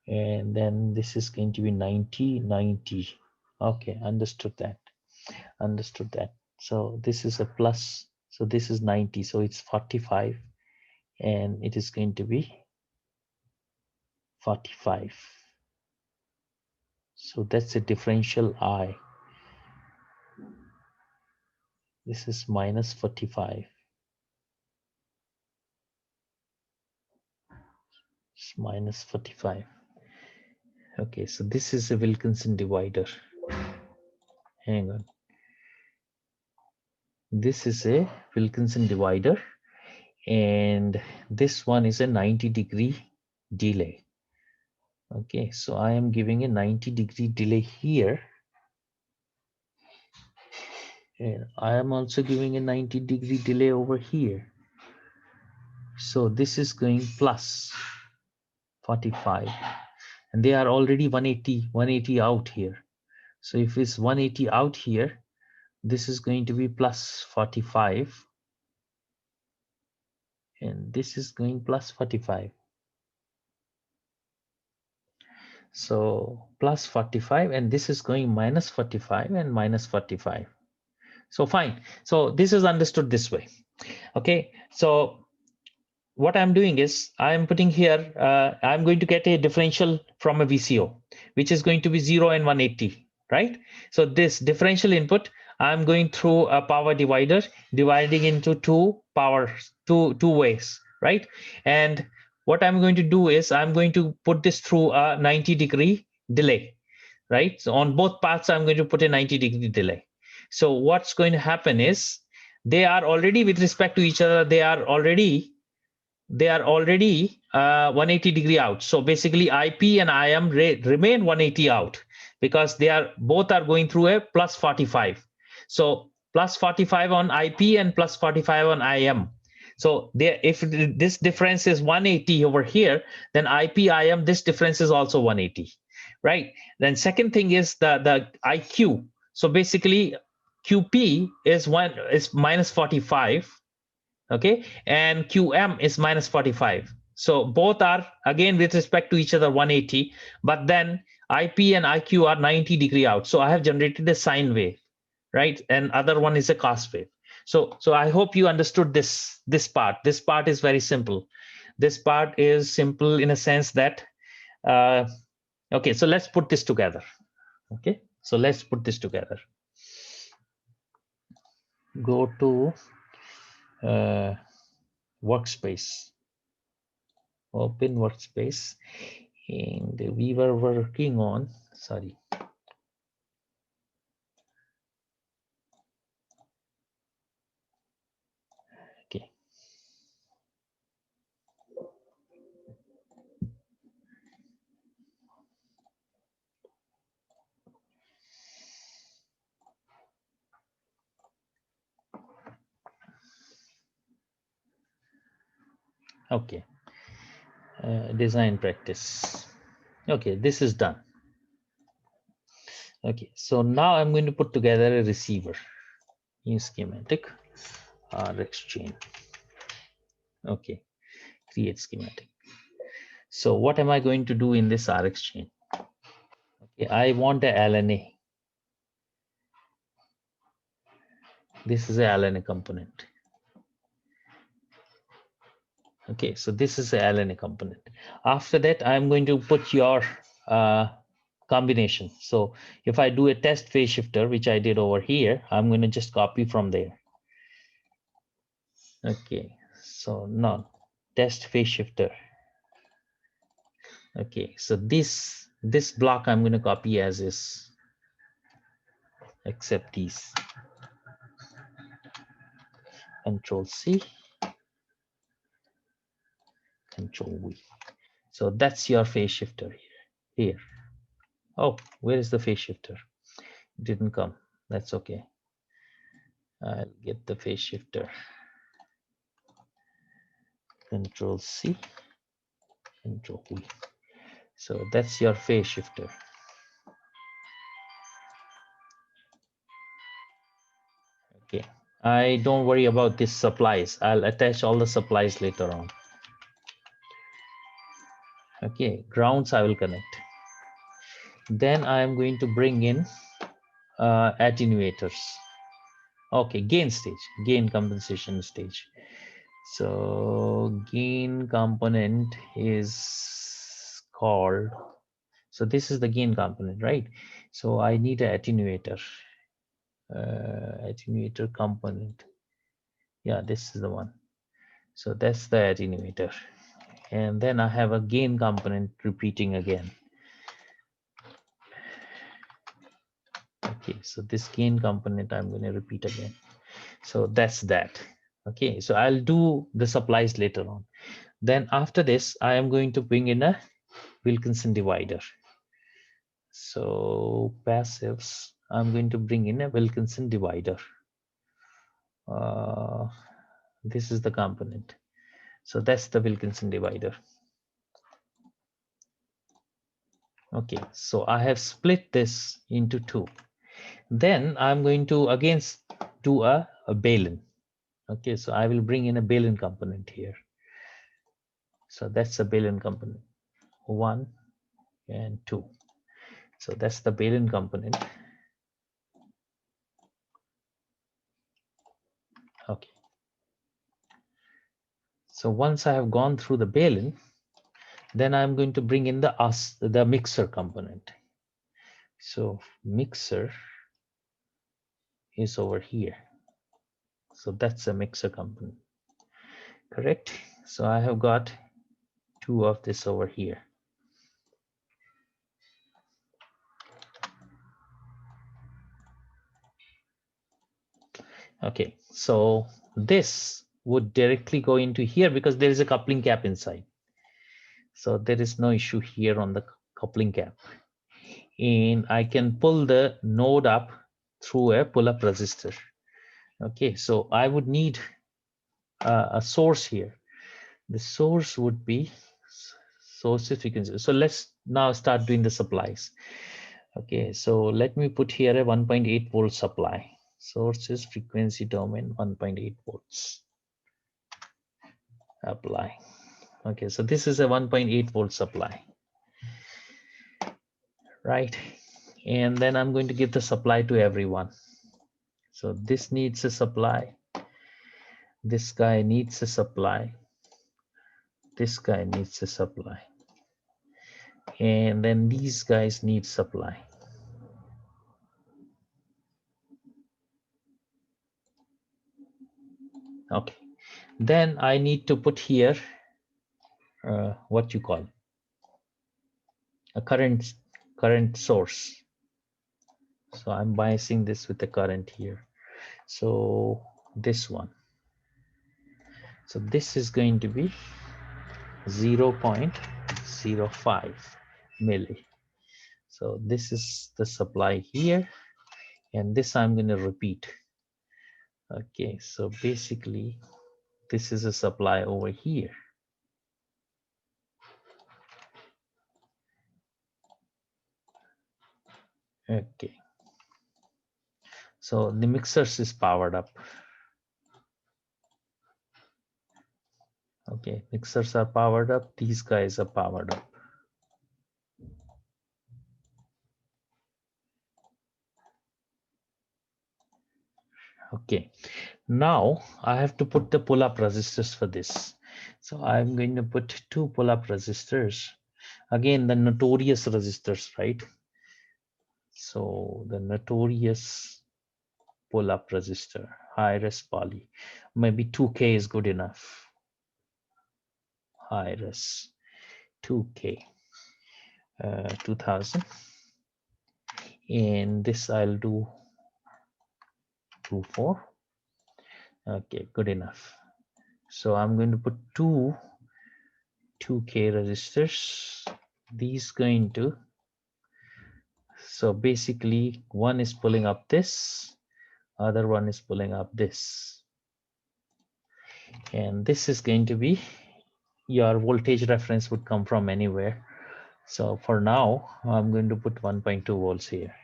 and then this is going to be 90, 90. Okay, understood that. Understood that. So this is a plus, so this is 90, so it's 45, and it is going to be 45. So that's a differential I. This is minus 45. It's minus 45. Okay, so this is a Wilkinson divider. Hang on. This is a Wilkinson divider, and this one is a 90-degree delay. Okay, so I am giving a 90-degree delay here, and I am also giving a 90-degree delay over here. So this is going plus 45, and they are already 180 out here. So if it's 180 out here, this is going to be plus 45, and this is going plus 45. So plus 45, and this is going minus 45 and minus 45. So fine. So this is understood this way. Okay. So what I'm doing is I'm putting here, I'm going to get a differential from a VCO, which is going to be 0 and 180, right? So this differential input, I'm going through a power divider, dividing into two ways, right? And what I'm going to do is I'm going to put this through a 90-degree delay, right? So on both paths, I'm going to put a 90-degree delay. So what's going to happen is they are already, with respect to each other, they are already 180-degree out. So basically IP and IM remain 180 out, because they are both are going through a plus 45. So plus 45 on IP and plus 45 on IM. So there, if this difference is 180 over here, then IP IM, this difference is also 180, right? Then second thing is the IQ. So basically QP is minus 45, okay, and QM is minus 45. So both are again with respect to each other 180, but then IP and IQ are 90-degree out. So I have generated a sine wave, right? And other one is a cos wave. So I hope you understood this part. This part is very simple. This part is simple in a sense that okay, so let's put this together. Okay, so let's put this together. Go to workspace, open workspace, and we were working on, sorry, okay, okay, design practice. Okay, this is done. Okay, so now I'm going to put together a receiver in schematic RX chain. Okay, create schematic. So what am I going to do in this RX chain? Okay, I want a LNA. This is a LNA component. Okay, so this is a LNA component. After that, I'm going to put your combination. So if I do a test phase shifter, which I did over here, I'm going to just copy from there. Okay, so now test phase shifter. Okay, so this block I'm going to copy as is, except these. Control C, Control V. So that's your phase shifter here. Oh, where is the phase shifter? It didn't come. That's okay. I'll get the phase shifter. Control C, Control V. So that's your phase shifter. Okay, I don't worry about these supplies. I'll attach all the supplies later on. Okay, grounds I will connect. Then I'm going to bring in attenuators. Okay, gain stage, gain compensation stage. So gain component is called, so this is the gain component, right? So I need an attenuator, attenuator component. Yeah, this is the one. So that's the attenuator. And then I have a gain component repeating again. Okay, so this gain component I'm going to repeat again. So that's that. Okay, so I'll do the supplies later on. Then after this, I am going to bring in a Wilkinson divider. So passives, I'm going to bring in a Wilkinson divider. This is the component. So that's the Wilkinson divider. Okay, so I have split this into two. Then I'm going to again do a Balin. Okay, so I will bring in a Balin component here. So that's a Balin component, 1 and 2. So that's the Balin component. Okay. So once I have gone through the balun, then I'm going to bring in the mixer component. So mixer is over here. So that's a mixer component, correct? So I have got two of this over here. Okay, so this would directly go into here because there is a coupling cap inside. So there is no issue here on the coupling cap. And I can pull the node up through a pull-up resistor. Okay, so I would need a source here. The source would be source frequency. So let's now start doing the supplies. Okay, so let me put here a 1.8 volt supply. Sources frequency domain 1.8 volts. Apply. Okay, so this is a 1.8 volt supply, right? And then I'm going to give the supply to everyone. So this needs a supply. This guy needs a supply. This guy needs a supply. And then these guys need supply. Okay. Then I need to put here what you call a current source. So I'm biasing this with the current here. So this one. So this is going to be 0.05 milli. So this is the supply here, and this I'm going to repeat. Okay, so basically this is a supply over here. Okay, so the mixers is powered up. Okay, mixers are powered up. These guys are powered up. Okay, now I have to put the pull-up resistors for this. So I'm going to put two pull-up resistors. Again, the notorious resistors, right? So the notorious pull-up resistor, high res poly, maybe 2K is good enough. High res 2K, 2000. And this I'll do 24. Okay, good enough. So I'm going to put two 2K resistors. These going to, so basically one is pulling up this, other one is pulling up this. And this is going to be, your voltage reference would come from anywhere. So for now, I'm going to put 1.2 volts here.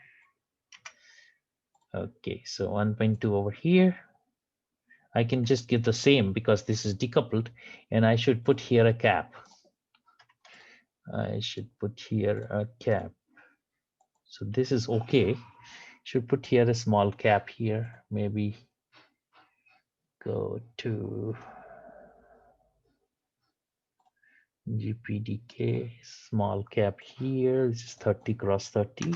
Okay, so 1.2 over here. I can just give the same because this is decoupled, and I should put here a cap. I should put here a cap. So this is okay. Should put here a small cap here. Maybe go to GPDK, small cap here. This is 30 cross 30.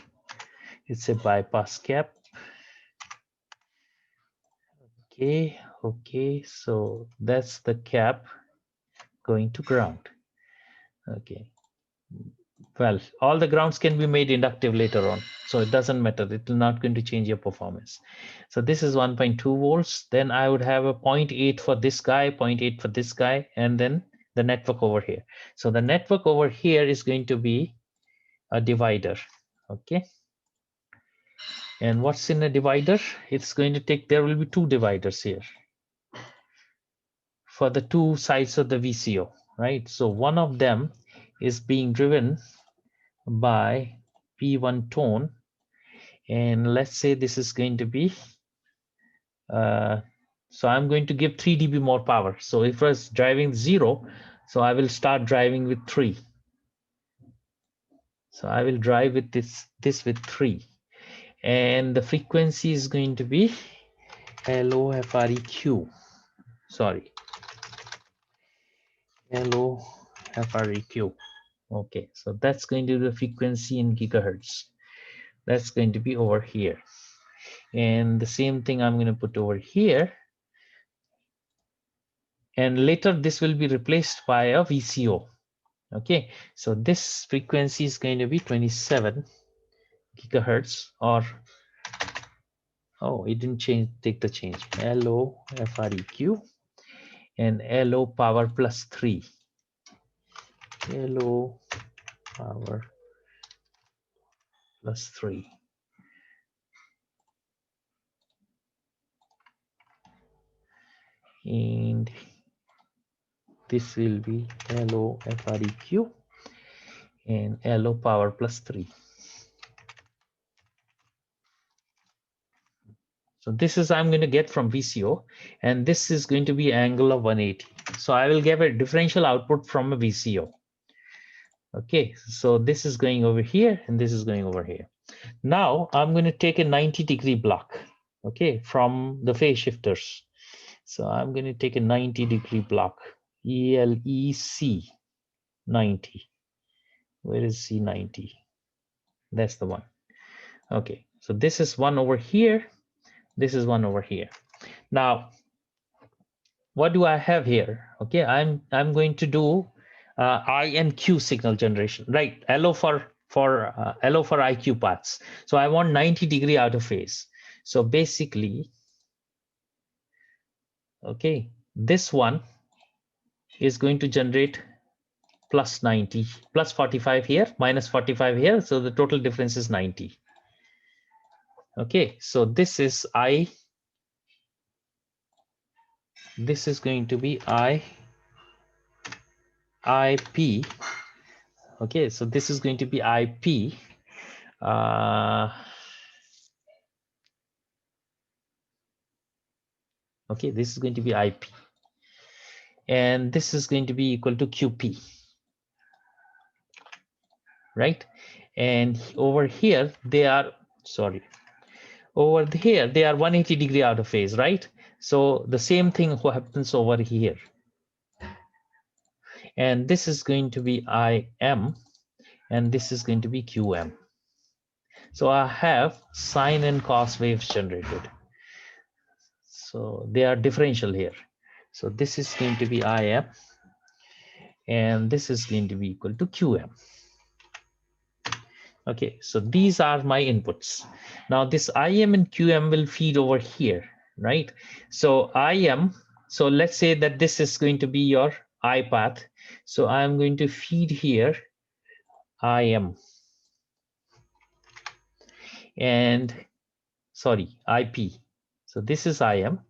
It's a bypass cap. Okay, so that's the cap going to ground. Okay, well, all the grounds can be made inductive later on, so it doesn't matter. It will not going to change your performance. So this is 1.2 volts. Then I would have a 0.8 for this guy, 0.8 for this guy, and then the network over here. So the network over here is going to be a divider. Okay, and what's in a divider? It's going to take, there will be two dividers here for the two sides of the VCO, right? So one of them is being driven by P1 tone, and let's say this is going to be, so I'm going to give 3 dB more power. So if I was driving 0, so I will start driving with 3. So I will drive with this with 3, and the frequency is going to be LOFREQ. Sorry, LOFREQ. Okay, so that's going to be the frequency in gigahertz. That's going to be over here. And the same thing I'm going to put over here. And later this will be replaced by a VCO. Okay, so this frequency is going to be 27 gigahertz, or oh, it didn't change, take the change. LOFREQ and LO power plus 3. LO power plus 3. And this will be LOFREQ and LO power plus 3. So this is I'm going to get from VCO, and this is going to be angle of 180. So I will get a differential output from a VCO. Okay, so this is going over here and this is going over here. Now I'm going to take a 90-degree block, okay, from the phase shifters. So I'm going to take a 90-degree block, ELEC 90. Where is C90? That's the one. Okay, so this is one over here. This is one over here. Now, what do I have here? Okay, I'm going to do I and Q signal generation, right? LO for IQ paths. So I want 90-degree out of phase. So basically, okay, this one is going to generate plus 90, plus 45 here, minus 45 here. So the total difference is 90. Okay, so this is I. This is going to be IP. Okay, so this is going to be IP. Okay, this is going to be IP. And this is going to be equal to QP. Right? And over here, they are, sorry. Over here, they are 180-degree out of phase, right? So the same thing happens over here. And this is going to be IM, and this is going to be QM. So I have sine and cos waves generated. So they are differential here. So this is going to be IM, and this is going to be equal to QM. Okay, so these are my inputs. Now this IM and QM will feed over here, right? So IM, so let's say that this is going to be your I path. So I'm going to feed here IM. And sorry, IP. So this is IM,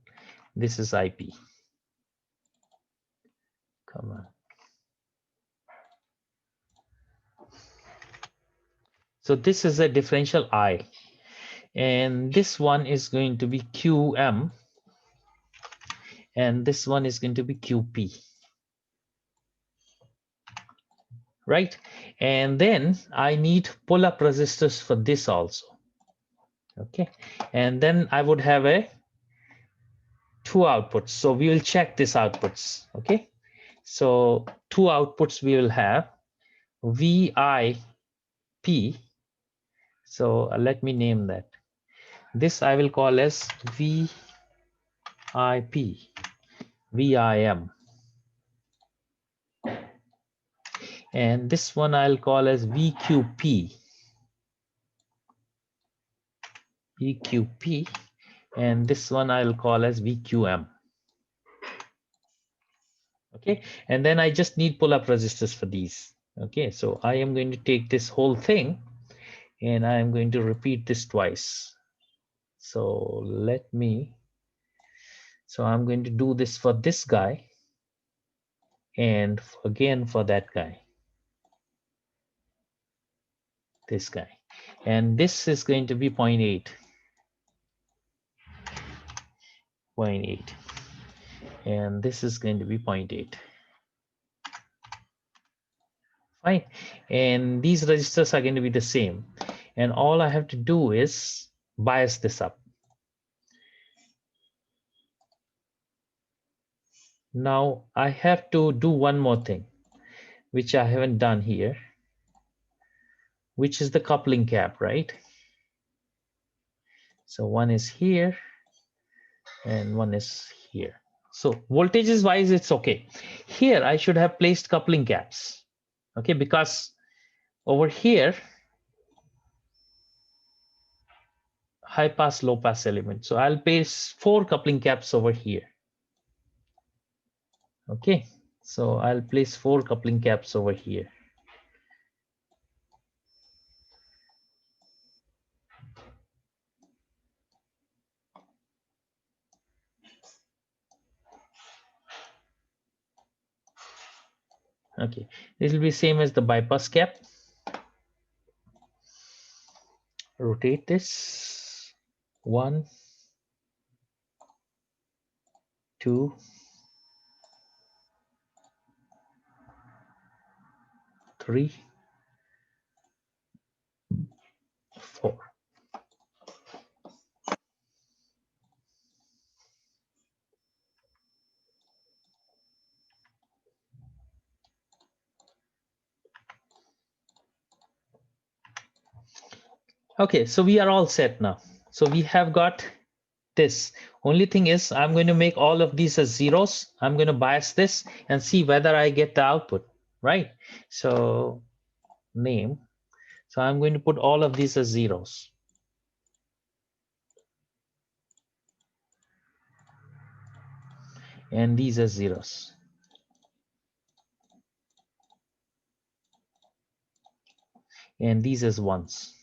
this is IP. Come on. So this is a differential I. And this one is going to be QM. And this one is going to be QP. Right? And then I need pull-up resistors for this also. Okay. And then I would have a two outputs. So we will check these outputs. Okay. So two outputs we will have VIP. So let me name that. This I will call as VIP, VIM. And this one I'll call as VQP, VQP. And this one I'll call as VQM. Okay, and then I just need pull-up resistors for these. Okay, so I am going to take this whole thing and I am going to repeat this twice. So let me, so I'm going to do this for this guy and again for that guy, this guy. And this is going to be 0.8. 0.8. And this is going to be 0.8. Fine. And these resistors are going to be the same. And all I have to do is bias this up. Now I have to do one more thing, which I haven't done here, which is the coupling cap, right? So one is here and one is here. So voltages wise, it's okay. Here I should have placed coupling caps, okay, because over here, high pass, low pass element. So I'll place 4 coupling caps over here. Okay, so I'll place 4 coupling caps over here. Okay, this will be same as the bypass cap. Rotate this. 1, 2, 3, 4. Okay, so we are all set now. So we have got this. Only thing is I'm going to make all of these as zeros. I'm going to bias this and see whether I get the output, right? So name. So I'm going to put all of these as zeros. And these as zeros. And these as ones.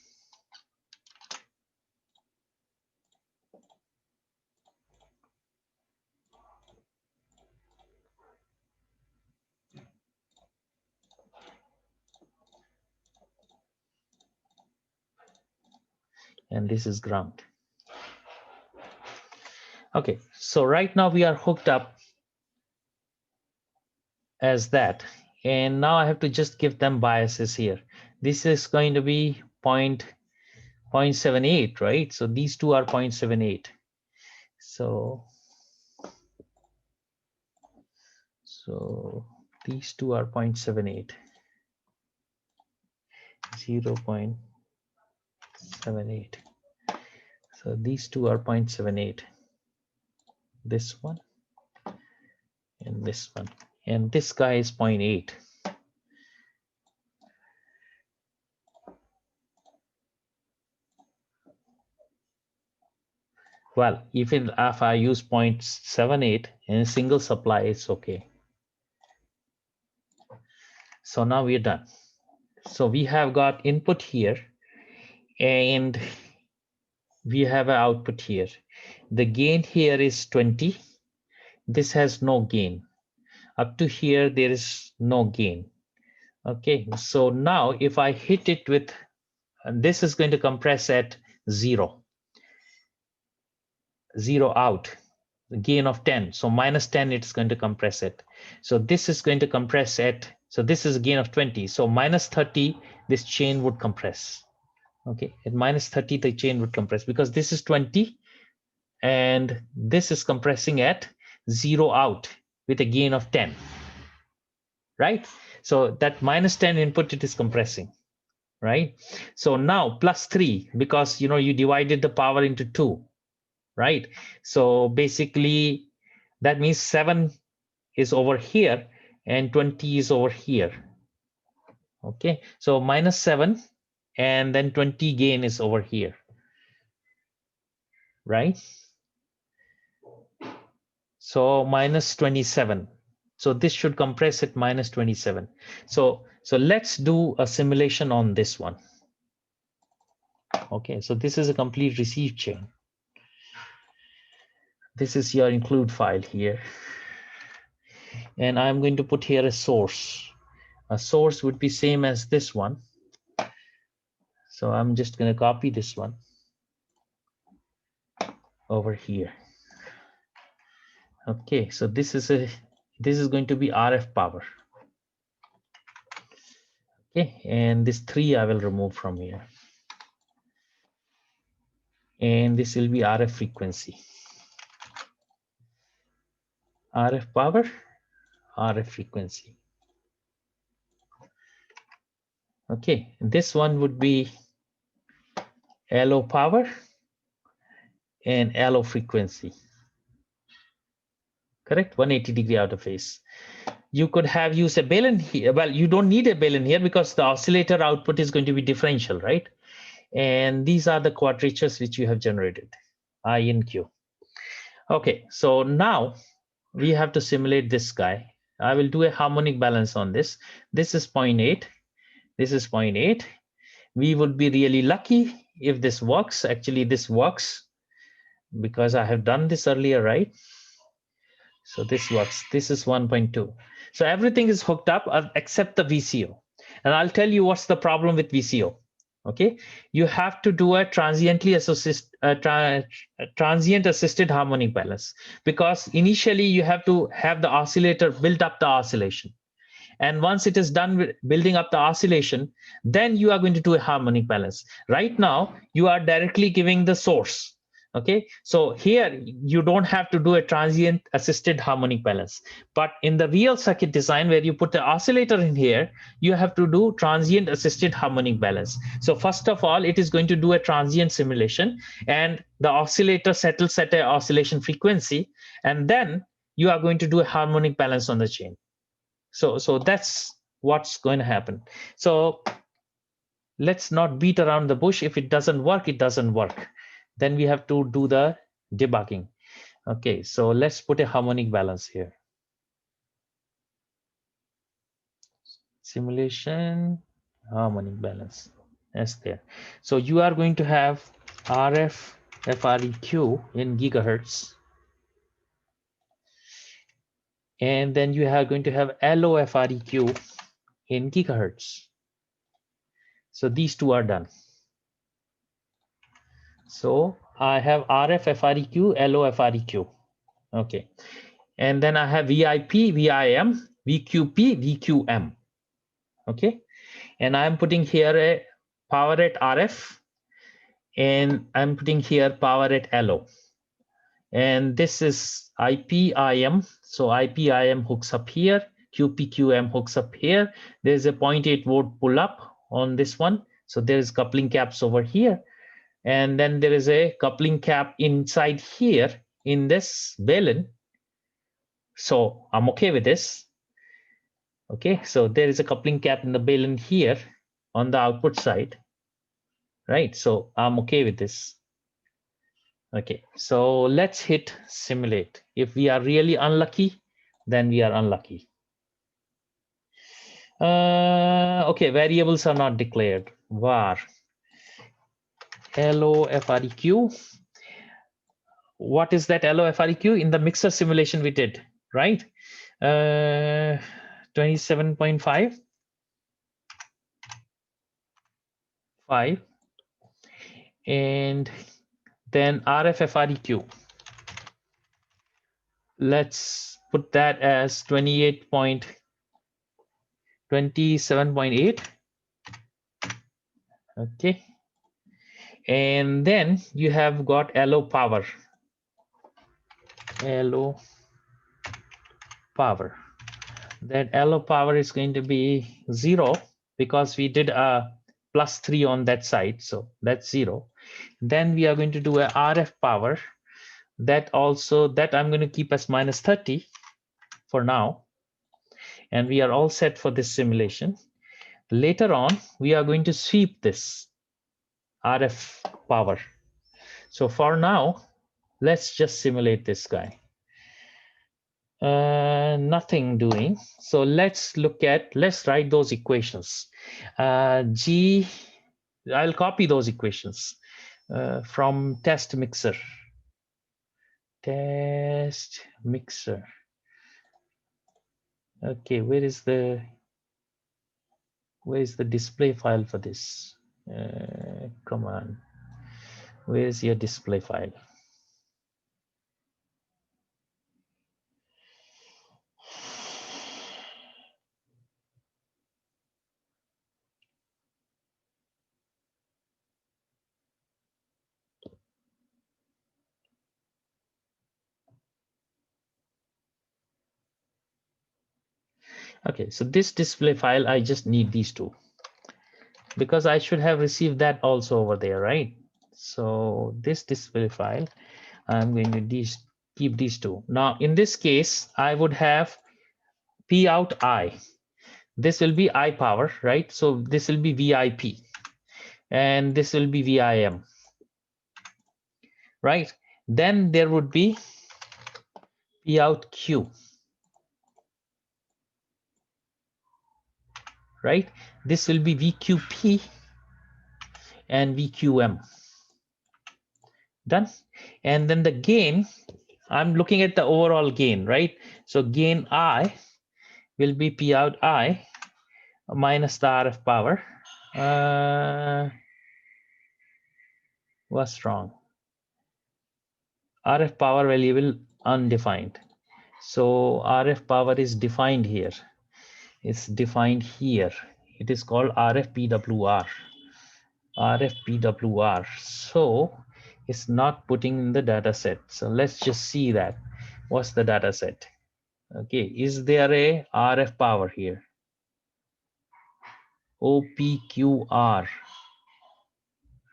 And this is ground. Okay, so right now we are hooked up as that. And now I have to just give them biases here. This is going to be 0.78, right? So these two are 0.78. So these two are 0.78, 0.78. So these two are 0.78. This one and this one. And this guy is 0.8. Well, if I use 0.78 in a single supply, it's okay. So now we're done. So we have got input here and we have an output here. The gain here is 20. This has no gain. Up to here, there is no gain. Okay, so now if I hit it with, and this is going to compress at 0 out, the gain of 10. So minus 10, it's going to compress it. So this is going to compress at, so this is a gain of 20. So minus 30, this chain would compress. Okay, at minus 30, the chain would compress because this is 20 and this is compressing at 0 out with a gain of 10, right? So that minus 10 input, it is compressing, right? So now plus 3, because you divided the power into 2, right? So basically that means 7 is over here and 20 is over here. Okay, so minus 7 and then 20 gain is over here, right? So minus 27. So this should compress at minus 27. So let's do a simulation on this one. Okay, so this is a complete receive chain. This is your include file here. And I'm going to put here a source. A source would be same as this one. So I'm just going to copy this one over here. Okay, so this is going to be RF power. Okay, and this 3 I will remove from here. And this will be RF frequency. RF power, RF frequency. Okay, this one would be LO power and LO frequency. Correct, 180-degree out of phase. You could have used a balun here. Well, you don't need a balun here because the oscillator output is going to be differential, right? And these are the quadratures which you have generated, I and Q. Okay, so now we have to simulate this guy. I will do a harmonic balance on this. This is 0.8. This is 0.8. We would be really lucky if this works. Actually, this works because I have done this earlier, right? So this works. This is 1.2. So everything is hooked up except the VCO. And I'll tell you what's the problem with VCO. Okay, you have to do a transient assisted harmonic balance, because initially you have to have the oscillator build up the oscillation. And once it is done with building up the oscillation, then you are going to do a harmonic balance. Right now, you are directly giving the source. Okay, so here you don't have to do a transient assisted harmonic balance. But in the real circuit design, where you put the oscillator in here, you have to do transient assisted harmonic balance. So first of all, it is going to do a transient simulation, and the oscillator settles at an oscillation frequency, and then you are going to do a harmonic balance on the chain. So that's what's going to happen. So let's not beat around the bush. If it doesn't work, it doesn't work. Then we have to do the debugging. Okay, so let's put a harmonic balance here. Simulation, harmonic balance. That's there. So you are going to have RF FREQ in gigahertz. And then you are going to have LO FREQ in gigahertz. So these two are done. So I have RF FREQ, LO FREQ. Okay. And then I have VIP, VIM, VQP, VQM. Okay. And I'm putting here a power at RF, and I'm putting here power at LO. And this is IPIM. So IPIM hooks up here, QPQM hooks up here. There's a 0.8 volt pull up on this one. So there's coupling caps over here. And then there is a coupling cap inside here in this balun. So I'm okay with this. Okay, so there is a coupling cap in the balun here on the output side, right? So I'm okay with this. Okay, so let's hit simulate. If we are really unlucky, then we are unlucky. Okay, variables are not declared. Var LOFREQ. What is that LOFREQ? In the mixer simulation we did, right? 27.5. 5. And then RF FREQ. Let's put that as 27.8. Okay. And then you have got LO power. LO power. That LO power is going to be 0 because we did a +3 on that side. So that's 0. Then we are going to do a RF power. That also, that I'm going to keep as -30 for now. And we are all set for this simulation. Later on, we are going to sweep this RF power. So for now, let's just simulate this guy. Nothing doing. So let's write those equations. I'll copy those equations from test mixer. Test mixer. Okay, where is the display file for this? Come on, where is your display file? Okay, so this display file, I just need these two because I should have received that also over there, right? So this display file, I'm going to keep these two. Now, in this case, I would have P out I. This will be I power, right? So this will be VIP and this will be VIM, right? Then there would be P out Q, right? This will be VQP and VQM. Done. And then the gain, I'm looking at the overall gain, right? So gain I will be P out I minus the RF power. What's wrong? RF power variable undefined. So RF power is defined here. It's defined here. It is called RFPWR. RFPWR. So it's not putting in the data set. So let's just see that. What's the data set? Okay, is there a RF power here? OPQR.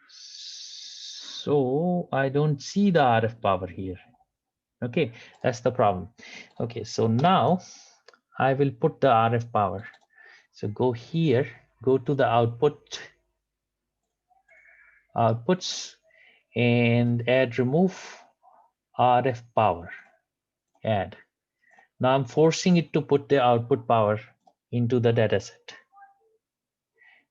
So I don't see the RF power here. Okay, that's the problem. Okay, so now I will put the RF power. So go here, go to the outputs, and add remove RF power. Add. Now I'm forcing it to put the output power into the data set.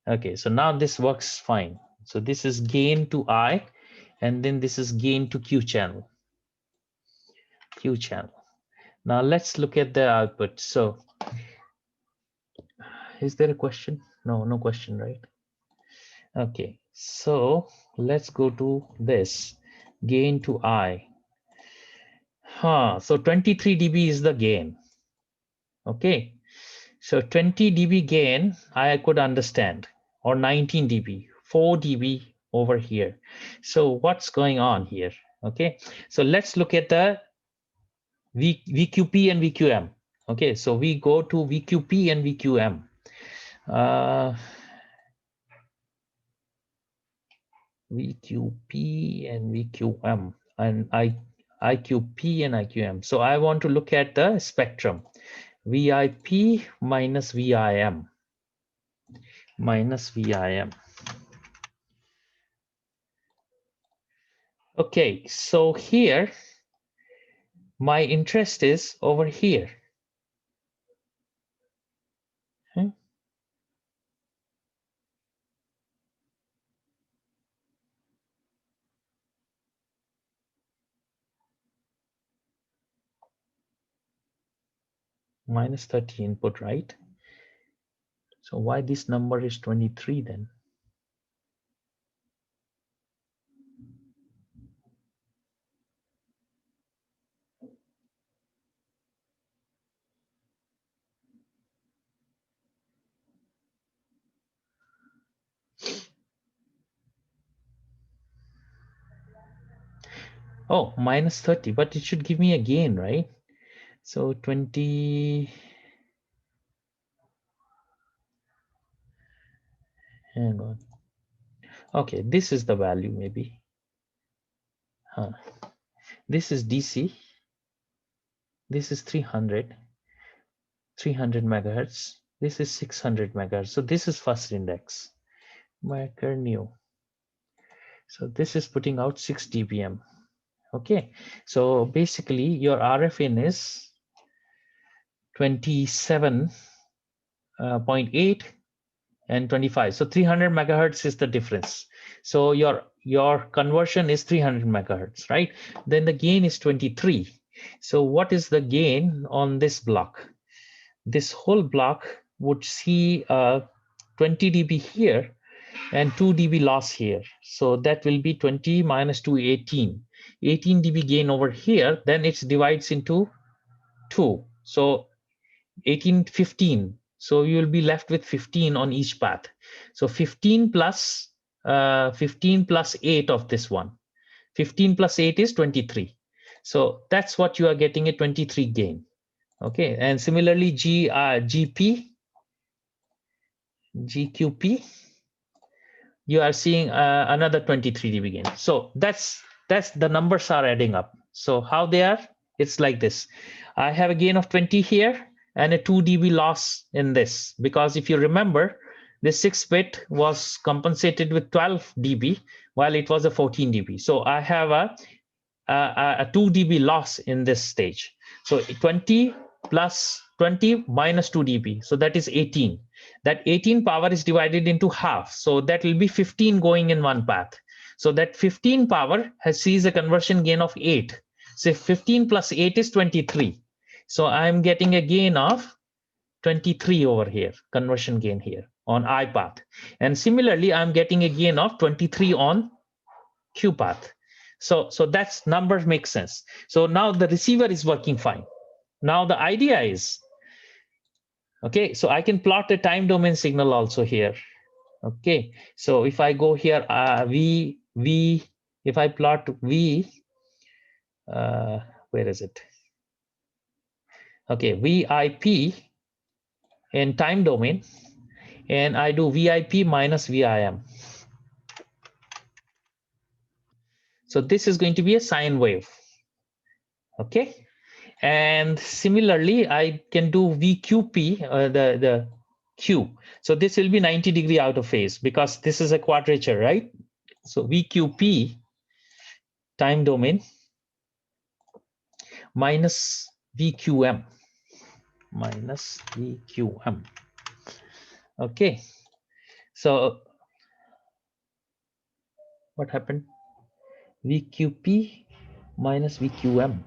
Okay, so now this works fine. So this is gain to I, and then this is gain to Q channel. Q channel. Now let's look at the output. So is there a question? No, no question, right? Okay, so let's go to this gain to I. So 23 dB is the gain. Okay, so 20 dB gain I could understand, or 19 dB, 4 dB over here. So what's going on here? Okay, so let's look at the VQP and VQM. Okay, so we go to VQP and VQM. VQP and VQM and IQP and IQM. So I want to look at the spectrum. VIP minus VIM. Minus VIM. Okay, so here, my interest is over here. Minus 30 input, right? So why this number is 23 then? Oh, minus 30, but it should give me a gain, right? So 20, hang on. Okay, this is the value maybe. This is DC. This is 300 megahertz. This is 600 megahertz. So this is first index. Marker new. So this is putting out 6 dBm. Okay, so basically your RF in is 27.8 and 25. So 300 megahertz is the difference. So your conversion is 300 megahertz, right? Then the gain is 23. So what is the gain on this block? This whole block would see 20 dB here and 2 dB loss here. So that will be 20 minus 2, 18. 18 dB gain over here, then it divides into 2. So 18, 15. So you will be left with 15 on each path. So 15 plus 8 of this one. 15 plus 8 is 23. So that's what you are getting, a 23 gain. Okay, and similarly GP, GQP, you are seeing another 23 dB gain. So that's the numbers are adding up. So how they are? It's like this. I have a gain of 20 here and a 2 dB loss in this, because if you remember, this 6-bit was compensated with 12 dB while it was a 14 dB. So I have a 2 dB loss in this stage. So 20 plus 20 minus 2 dB. So that is 18. That 18 power is divided into half. So that will be 15 going in one path. So that 15 power sees a conversion gain of 8. So 15 plus 8 is 23. So I'm getting a gain of 23 over here, conversion gain here on I path. And similarly, I'm getting a gain of 23 on Q path. So that's numbers make sense. So now the receiver is working fine. Now the idea is, okay, so I can plot a time domain signal also here. Okay, so if I go here, if I plot V, where is it? Okay, VIP in time domain, and I do VIP minus VIM. So this is going to be a sine wave. Okay, and similarly, I can do VQP, the Q. So this will be 90 degree out of phase because this is a quadrature, right? So VQP time domain minus VQM. Okay, so what happened? VQP minus VQM.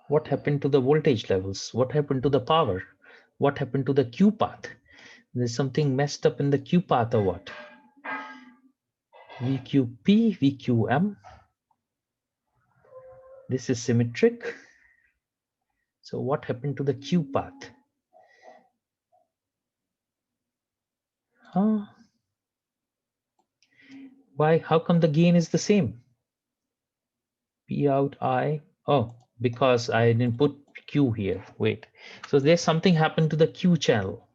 What happened to the voltage levels? What happened to the power? What happened to the Q path? There's something messed up in the Q path or what? VQP, VQM. This is symmetric. So what happened to the Q path? Huh? Why? How come the gain is the same? P out I. Oh, because I didn't put Q here. Wait. So there's something happened to the Q channel.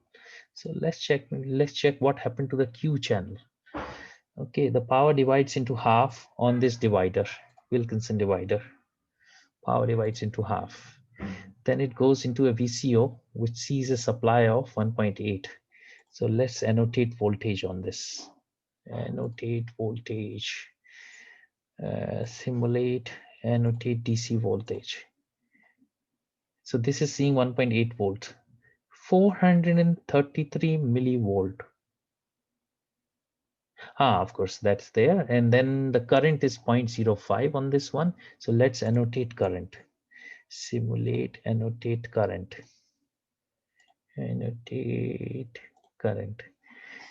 So let's check. Let's check what happened to the Q channel. Okay, the power divides into half on this divider, Wilkinson divider. Power divides into half. Then it goes into a VCO, which sees a supply of 1.8. So let's annotate voltage on this. Annotate voltage. Simulate, annotate DC voltage. So this is seeing 1.8 volt, 433 millivolt. Of course, that's there. And then the current is 0.05 on this one. So let's annotate current. Simulate, annotate current. Annotate current.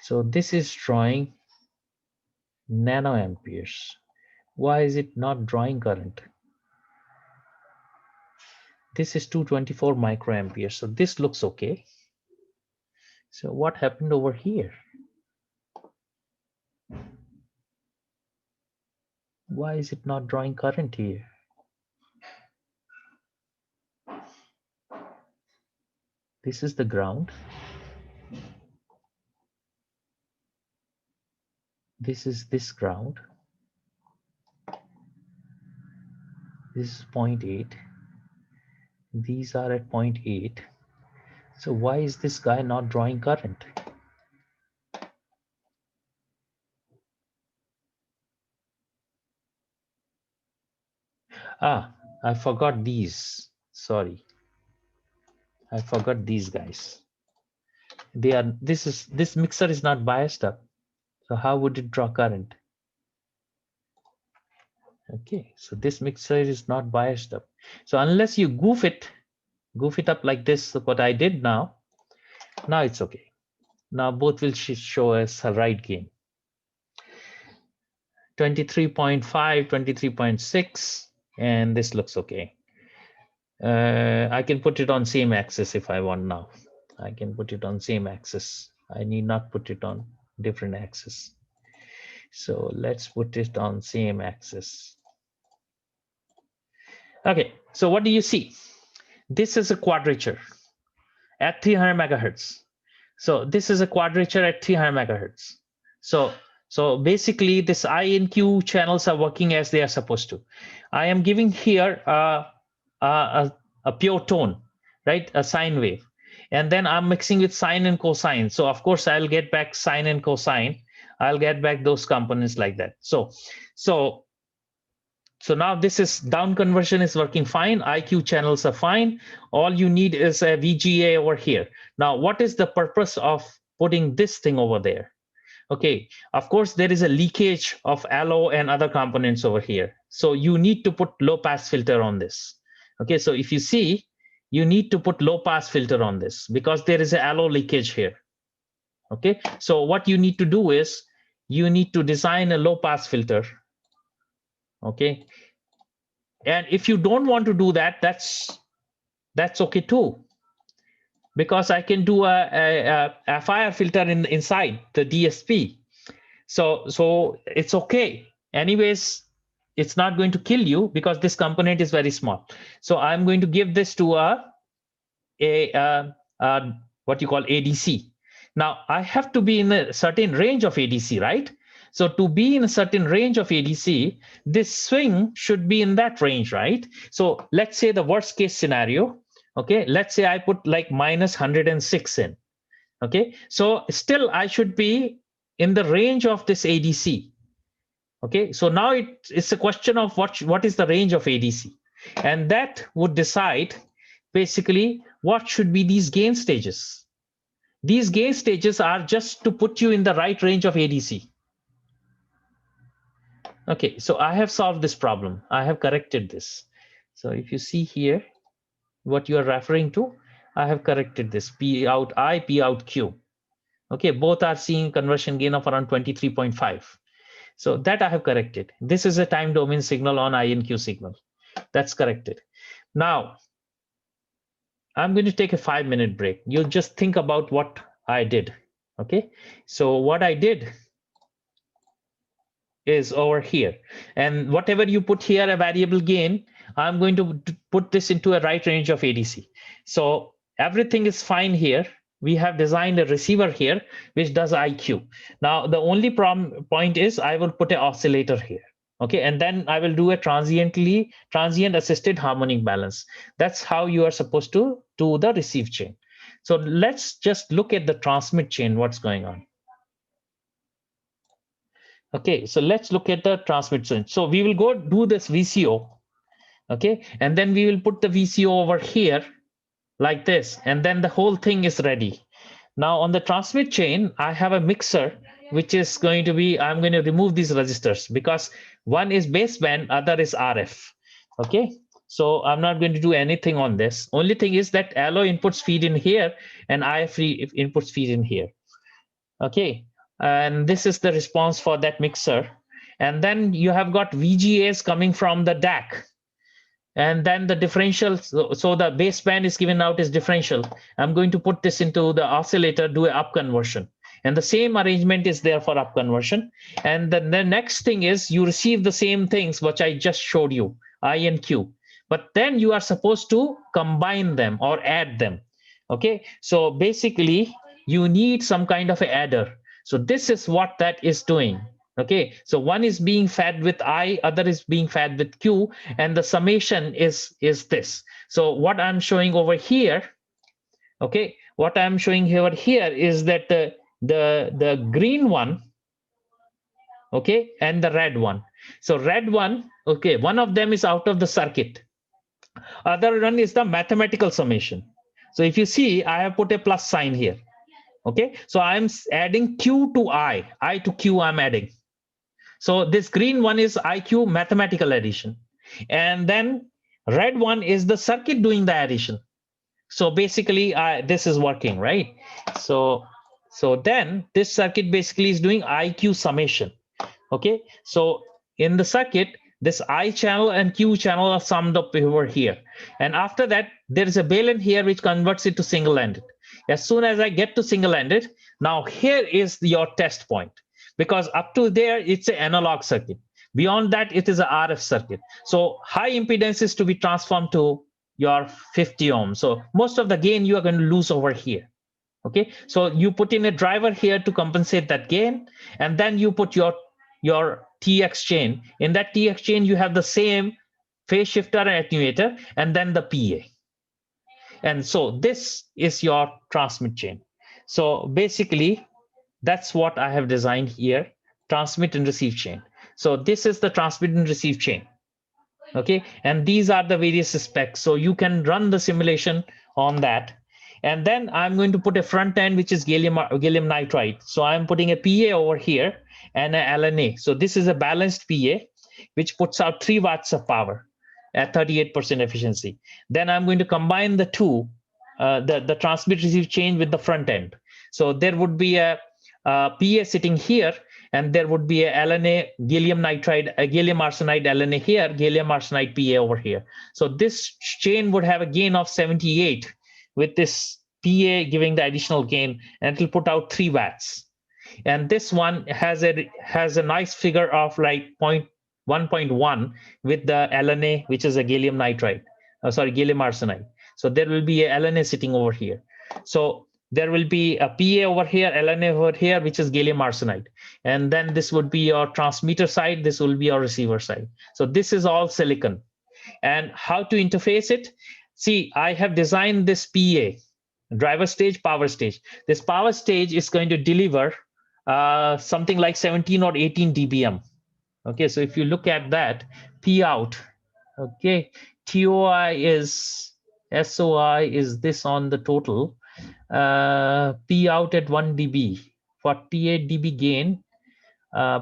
So this is drawing nanoamperes. Why is it not drawing current? This is 224 microamperes. So this looks okay. So what happened over here? Why is it not drawing current here? This is the ground. This is this ground. This is 0.8. These are at 0.8. So why is this guy not drawing current? I forgot these. Sorry. I forgot these guys. This mixer is not biased up. So how would it draw current? Okay, so this mixer is not biased up. So unless you goof it up like this, what I did now it's okay. Now both will show us a right gain. 23.5, 23.6, and this looks okay. I can put it on same axis if I want now. I can put it on same axis. I need not put it on different axis. So let's put it on same axis. Okay, so what do you see? This is a quadrature at 300 megahertz. So this is a quadrature at 300 megahertz. So basically this I and Q channels are working as they are supposed to. I am giving here a pure tone, right? A sine wave. And then I'm mixing with sine and cosine. So of course I'll get back sine and cosine. I'll get back those components like that. So now this is down conversion is working fine. IQ channels are fine. All you need is a VGA over here. Now, what is the purpose of putting this thing over there? Okay, of course, there is a leakage of allo and other components over here. So you need to put low pass filter on this. Okay, so if you see, you need to put low pass filter on this because there is a allo leakage here. Okay, so what you need to do is you need to design a low pass filter. Okay, and if you don't want to do that, that's okay too, because I can do a fire filter inside the DSP. So it's okay. Anyways, it's not going to kill you because this component is very small. So I'm going to give this to a what you call ADC. Now I have to be in a certain range of ADC, right? So to be in a certain range of ADC, this swing should be in that range, right? So let's say the worst case scenario, okay, let's say I put like minus 106 in, okay? So still I should be in the range of this ADC, okay? So now it's a question of what is the range of ADC? And that would decide basically what should be these gain stages. These gain stages are just to put you in the right range of ADC. Okay, so I have solved this problem. I have corrected this. So if you see here, what you are referring to, I have corrected this, P out I, P out Q. Okay, both are seeing conversion gain of around 23.5. So that I have corrected. This is a time domain signal on I and Q signal. That's corrected. Now, I'm going to take a 5-minute break. You just think about what I did. Okay, so what I did is over here, and whatever you put here a variable gain, I'm going to put this into a right range of ADC. So everything is fine here. We have designed a receiver here which does IQ. Now the only point is I will put an oscillator here, okay, and then I will do a transient assisted harmonic balance. That's how you are supposed to do the receive chain. So let's just look at the transmit chain, what's going on. Okay, so let's look at the transmit chain. So we will go do this VCO, okay, and then we will put the VCO over here like this, and then the whole thing is ready. Now on the transmit chain, I have a mixer, which is going to be, I'm going to remove these resistors because one is baseband, other is RF, okay? So I'm not going to do anything on this. Only thing is that allo inputs feed in here and IF inputs feed in here, okay? And this is the response for that mixer. And then you have got VGAs coming from the DAC. And then the differential, so the baseband is given out as differential. I'm going to put this into the oscillator, do an up conversion. And the same arrangement is there for up conversion. And then the next thing is you receive the same things, which I just showed you, I and Q. But then you are supposed to combine them or add them, okay? So basically, you need some kind of an adder. So this is what that is doing. Okay, so one is being fed with I, other is being fed with Q, and the summation is this. So what I'm showing over here, okay, what I'm showing over here is that the green one, okay, and the red one. So red one, okay, one of them is out of the circuit. Other one is the mathematical summation. So if you see, I have put a plus sign here. Okay, so I'm adding Q to I to Q I'm adding. So this green one is IQ mathematical addition. And then red one is the circuit doing the addition. So basically this is working, right? So then this circuit basically is doing IQ summation. Okay, so in the circuit, this I channel and Q channel are summed up over here. And after that, there is a balun here which converts it to single-ended. As soon as I get to single-ended, now here is your test point, because up to there it's an analog circuit. Beyond that, it is a RF circuit. So high impedance is to be transformed to your 50 ohms. So most of the gain you are going to lose over here. Okay, so you put in a driver here to compensate that gain, and then you put your TX chain. In that TX chain, you have the same phase shifter and attenuator, and then the PA. And so this is your transmit chain. So basically, that's what I have designed here, transmit and receive chain. So this is the transmit and receive chain. Okay, and these are the various specs. So you can run the simulation on that. And then I'm going to put a front end, which is gallium nitride. So I'm putting a PA over here and an LNA. So this is a balanced PA, which puts out 3 watts of power at 38% efficiency. Then I'm going to combine the two, the transmit receive chain with the front end. So there would be a PA sitting here, and there would be a LNA gallium nitride, a gallium arsenide LNA here, gallium arsenide PA over here. So this chain would have a gain of 78 with this PA giving the additional gain, and it will put out 3 watts. And this one has a nice figure of like 1.1 with the LNA, which is a gallium nitride, gallium arsenide. So there will be a LNA sitting over here. So there will be a PA over here, LNA over here, which is gallium arsenide. And then this would be your transmitter side. This will be your receiver side. So this is all silicon. And how to interface it? See, I have designed this PA, driver stage, power stage. This power stage is going to deliver something like 17 or 18 dBm. Okay, so if you look at that, P out, okay, TOI is, SOI is this on the total, P out at 1 dB, 48 dB gain,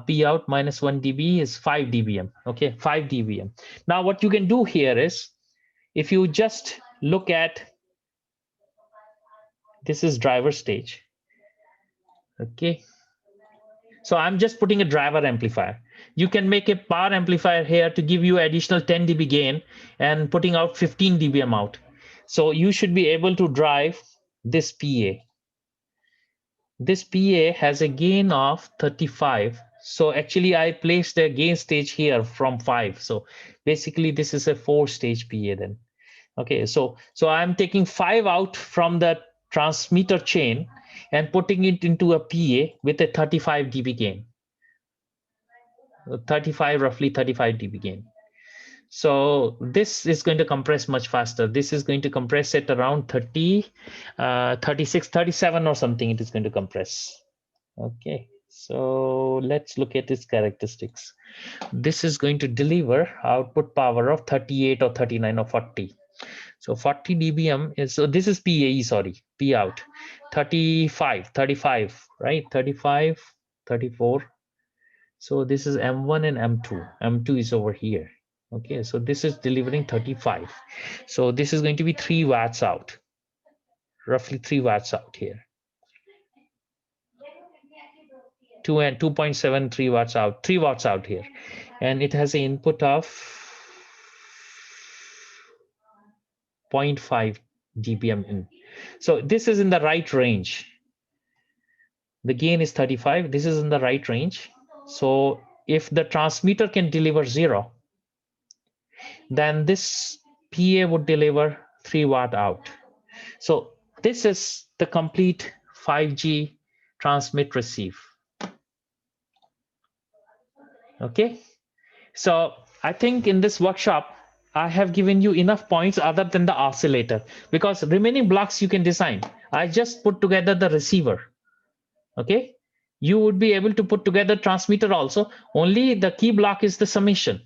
P out minus 1 dB is 5 dBm, okay, 5 dBm. Now what you can do here is, if you just look at, this is driver stage, okay. So I'm just putting a driver amplifier. You can make a power amplifier here to give you additional 10 dB gain and putting out 15 dBm out. So you should be able to drive this PA. This PA has a gain of 35. So actually I placed the gain stage here from 5. So basically this is a 4-stage PA then. Okay, so I'm taking 5 out from the transmitter chain and putting it into a PA with a 35 dB gain. 35, roughly 35 dB gain. So this is going to compress much faster. This is going to compress at around 30, 36, 37 or something. It is going to compress. Okay, so let's look at its characteristics. This is going to deliver output power of 38 or 39 or 40. So 40 dBm is, so this is PAE, sorry, P out, 35, right? 35, 34. So this is M1 and M2. M2 is over here. Okay, so this is delivering 35. So this is going to be 3 watts out, roughly 3 watts out here. 2.73 watts out, 3 watts out here. And it has an input of 0.5 dBm in. So this is in the right range. The gain is 35. This is in the right range. So if the transmitter can deliver 0, then this PA would deliver 3 watt out. So this is the complete 5G transmit receive. Okay, so I think in this workshop, I have given you enough points other than the oscillator, because remaining blocks you can design. I just put together the receiver. Okay, you would be able to put together transmitter also. Only the key block is the summation.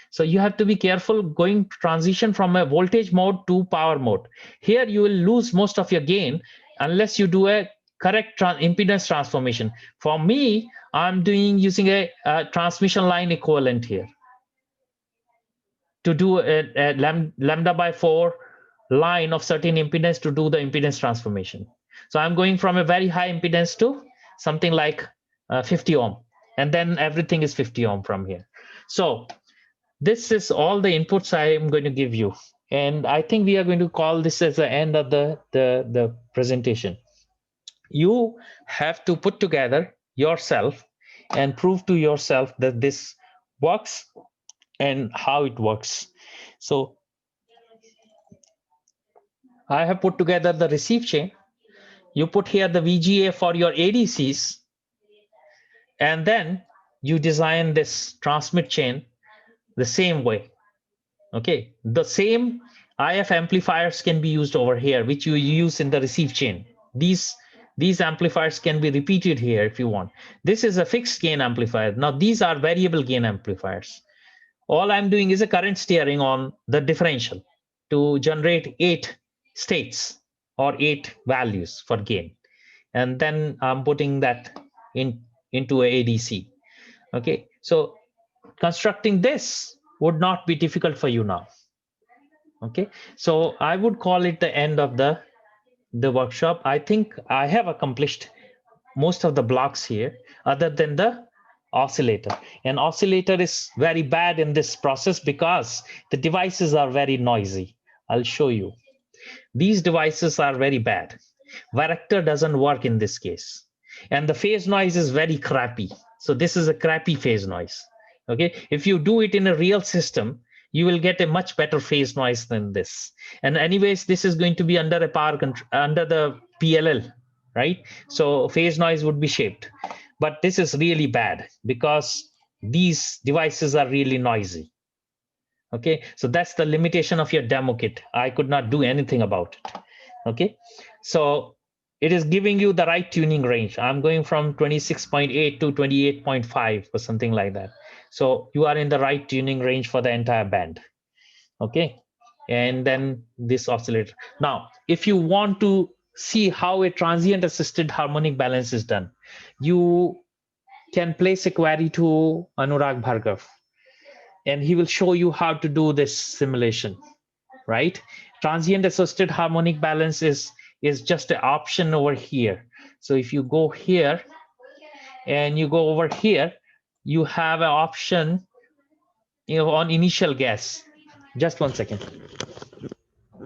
So you have to be careful going transition from a voltage mode to power mode. Here you will lose most of your gain unless you do a correct impedance transformation. For me, I'm using a transmission line equivalent here to do a lambda by 4 line of certain impedance to do the impedance transformation. So I'm going from a very high impedance to something like 50 ohm, and then everything is 50 ohm from here. So this is all the inputs I am going to give you. And I think we are going to call this as the end of the presentation. You have to put together yourself and prove to yourself that this works and how it works. So I have put together the receive chain. You put here the VGA for your ADCs, and then you design this transmit chain the same way. Okay, the same IF amplifiers can be used over here, which you use in the receive chain. These amplifiers can be repeated here if you want. This is a fixed gain amplifier. Now these are variable gain amplifiers. All I'm doing is a current steering on the differential to generate 8 states or 8 values for gain. And then I'm putting that into a ADC. Okay, so constructing this would not be difficult for you now. Okay, so I would call it the end of the workshop. I think I have accomplished most of the blocks here other than the oscillator. And oscillator is very bad in this process because the devices are very noisy. I'll show you. These devices are very bad. Varactor doesn't work in this case. And the phase noise is very crappy. So this is a crappy phase noise. Okay, if you do it in a real system, you will get a much better phase noise than this. And anyways, this is going to be under a power under the PLL, right? So phase noise would be shaped. But this is really bad because these devices are really noisy. Okay, so that's the limitation of your demo kit. I could not do anything about it. Okay, so it is giving you the right tuning range. I'm going from 26.8 to 28.5 or something like that. So you are in the right tuning range for the entire band. Okay, and then this oscillator. Now, if you want to see how a transient assisted harmonic balance is done, you can place a query to Anurag Bhargav, and he will show you how to do this simulation, right? Transient assisted harmonic balance is just an option over here. So if you go here and you go over here, you have an option, you know, on initial guess. Just one second.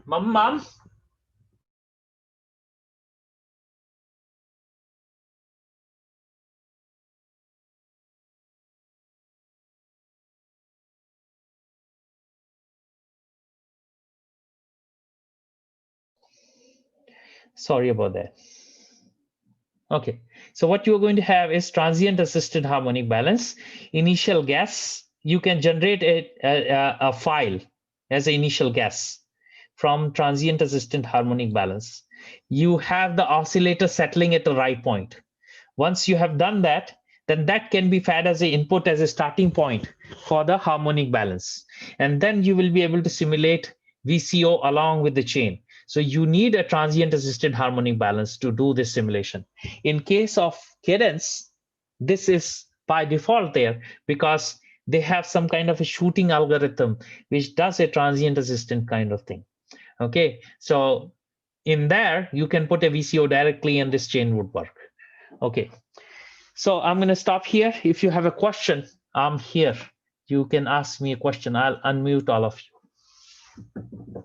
Mom. Sorry about that. Okay, so what you're going to have is transient assisted harmonic balance. Initial guess, you can generate a file as an initial guess from transient assisted harmonic balance. You have the oscillator settling at the right point. Once you have done that, then that can be fed as an input as a starting point for the harmonic balance. And then you will be able to simulate VCO along with the chain. So you need a transient assisted harmonic balance to do this simulation. In case of cadence, this is by default there because they have some kind of a shooting algorithm which does a transient assistant kind of thing. Okay, so in there, you can put a VCO directly and this chain would work. Okay, so I'm going to stop here. If you have a question, I'm here. You can ask me a question. I'll unmute all of you.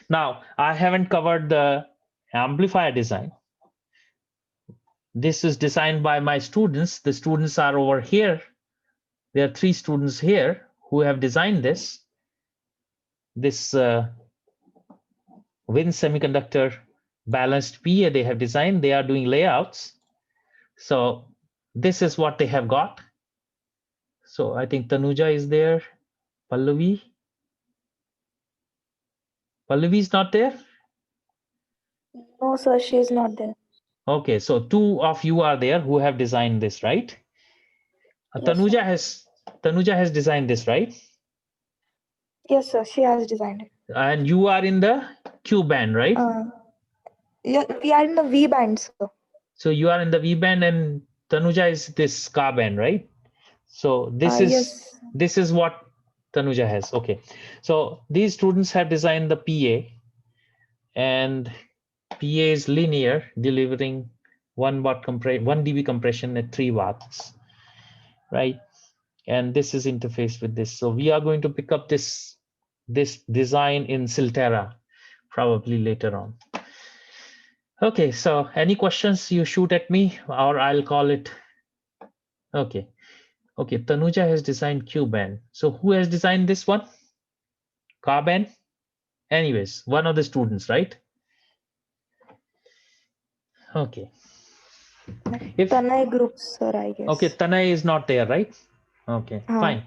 Now, I haven't covered the amplifier design. This is designed by my students. The students are over here. There are 3 students here who have designed this. This Win Semiconductor balanced PA they have designed. They are doing layouts. So this is what they have got. So I think Tanuja is there. Pallavi. Pallavi is not there?
No, sir, she is not there.
Okay, so 2 of you are there who have designed this, right?
Yes,
Tanuja has designed this, right?
Yes, sir, she has designed it.
And you are in the Q band, right?
Yeah, we are in the V band, sir.
So you are in the V band and Tanuja is this Ka band, right? So this is what Tanuja has. Okay, so these students have designed the PA, and PA is linear, delivering 1 dB compression at 3 watts, right? and this is interfaced with this. So we are going to pick up this design in Silterra probably later on. Okay, so any questions you shoot at me, or I'll call it. Okay, Tanuja has designed Q-band. So who has designed this one? Car-band? Anyways, one of the students, right? Okay.
Tanay group, sir, I guess.
Okay, Tanay is not there, right? Okay, fine.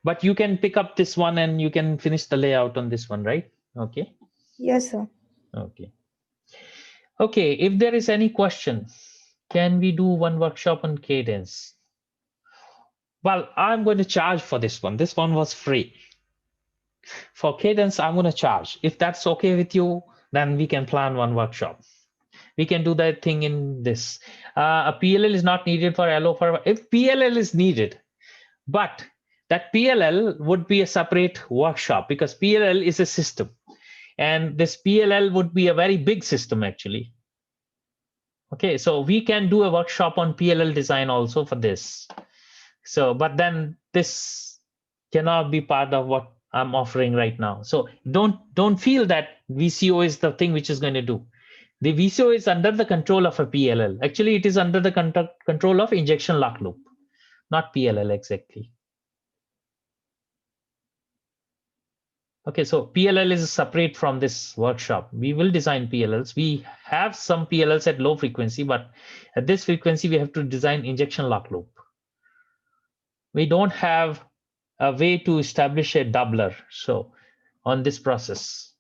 But you can pick up this one and you can finish the layout on this one, right? Okay.
Yes, sir.
Okay. Okay, if there is any question, can we do one workshop on cadence? Well, I'm going to charge for this one. This one was free. For cadence, I'm going to charge. If that's okay with you, then we can plan one workshop. We can do that thing in this. A PLL is not needed for LO. If PLL is needed, but that PLL would be a separate workshop because PLL is a system. And this PLL would be a very big system, actually. Okay, so we can do a workshop on PLL design also for this. So, but then this cannot be part of what I'm offering right now. So don't feel that VCO is the thing which is going to do. The VCO is under the control of a PLL. Actually, it is under the control of injection lock loop, not PLL exactly. Okay, so PLL is separate from this workshop. We will design PLLs. We have some PLLs at low frequency, but at this frequency, we have to design injection lock loop. We don't have a way to establish a doubler. So on this process,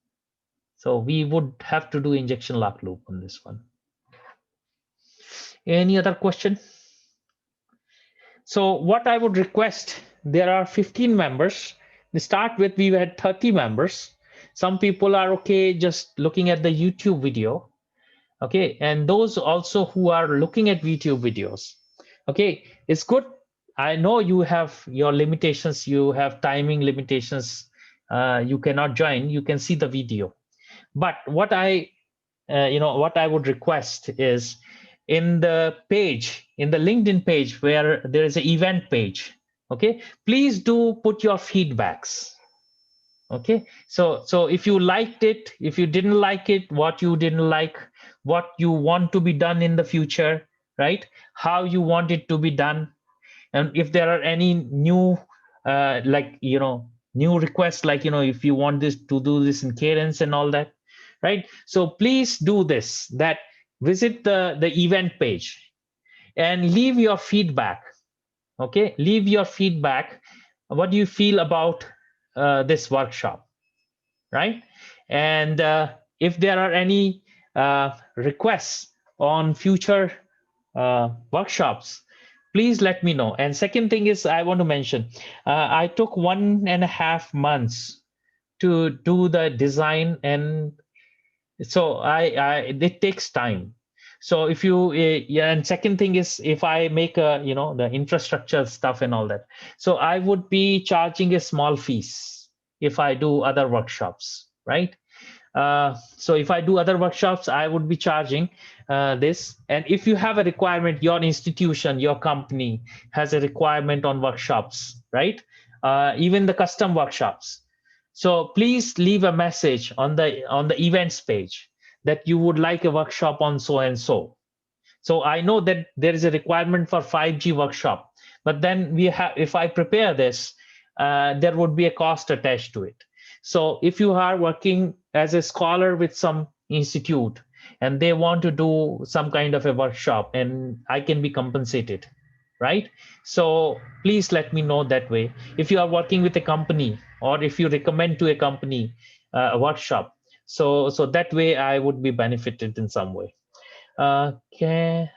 so we would have to do injection lock loop on this one. Any other question? So what I would request, there are 15 members. To start with, we had 30 members. Some people are okay just looking at the YouTube video. Okay, and those also who are looking at YouTube videos. Okay, it's good. I know you have your limitations. You have timing limitations. You cannot join. You can see the video. But what I would request is in the page, in the LinkedIn page where there is an event page, okay, please do put your feedbacks. Okay, so if you liked it, if you didn't like it, what you didn't like, what you want to be done in the future, right? How you want it to be done, and if there are any new new requests, like if you want this to do this in cadence and all that, right? So please do this, that visit the event page and leave your feedback. Okay, leave your feedback. What do you feel about this workshop, right? And if there are any requests on future workshops, please let me know. And second thing is, I want to mention, I took 1.5 months to do the design, and so it takes time. So if you and second thing is, if I make the infrastructure stuff and all that, so I would be charging a small fees if I do other workshops, right? So if I do other workshops, I would be charging this. And if you have a requirement, your institution, your company has a requirement on workshops, right? Even the custom workshops. So please leave a message on the events page that you would like a workshop on so and so. So I know that there is a requirement for 5G workshop, but then if I prepare this, there would be a cost attached to it. So if you are working as a scholar with some institute and they want to do some kind of a workshop, and I can be compensated, right? So please let me know that way. If you are working with a company, or if you recommend to a company a workshop, so that way I would be benefited in some way. Can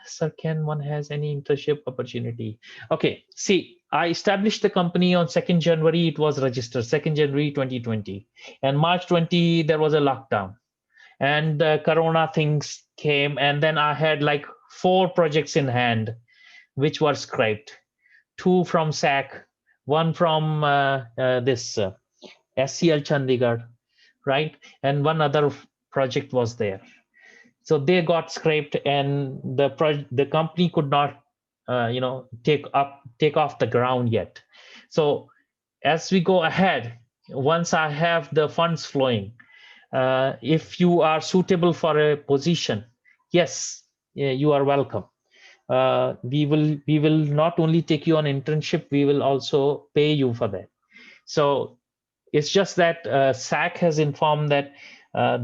one has any internship opportunity? Okay, see, I established the company on 2nd January. It was registered 2nd January 2020, and March 20 there was a lockdown, and Corona things came, and then I had like 4 projects in hand, which were scraped. 2 from SAC, 1 from this SCL Chandigarh, right? And 1 other project was there. So they got scraped, and the company could not take off the ground yet. So as we go ahead, once I have the funds flowing, if you are suitable for a position, yes, you are welcome. We will not only take you on internship, we will also pay you for that. So it's just that SAC has informed that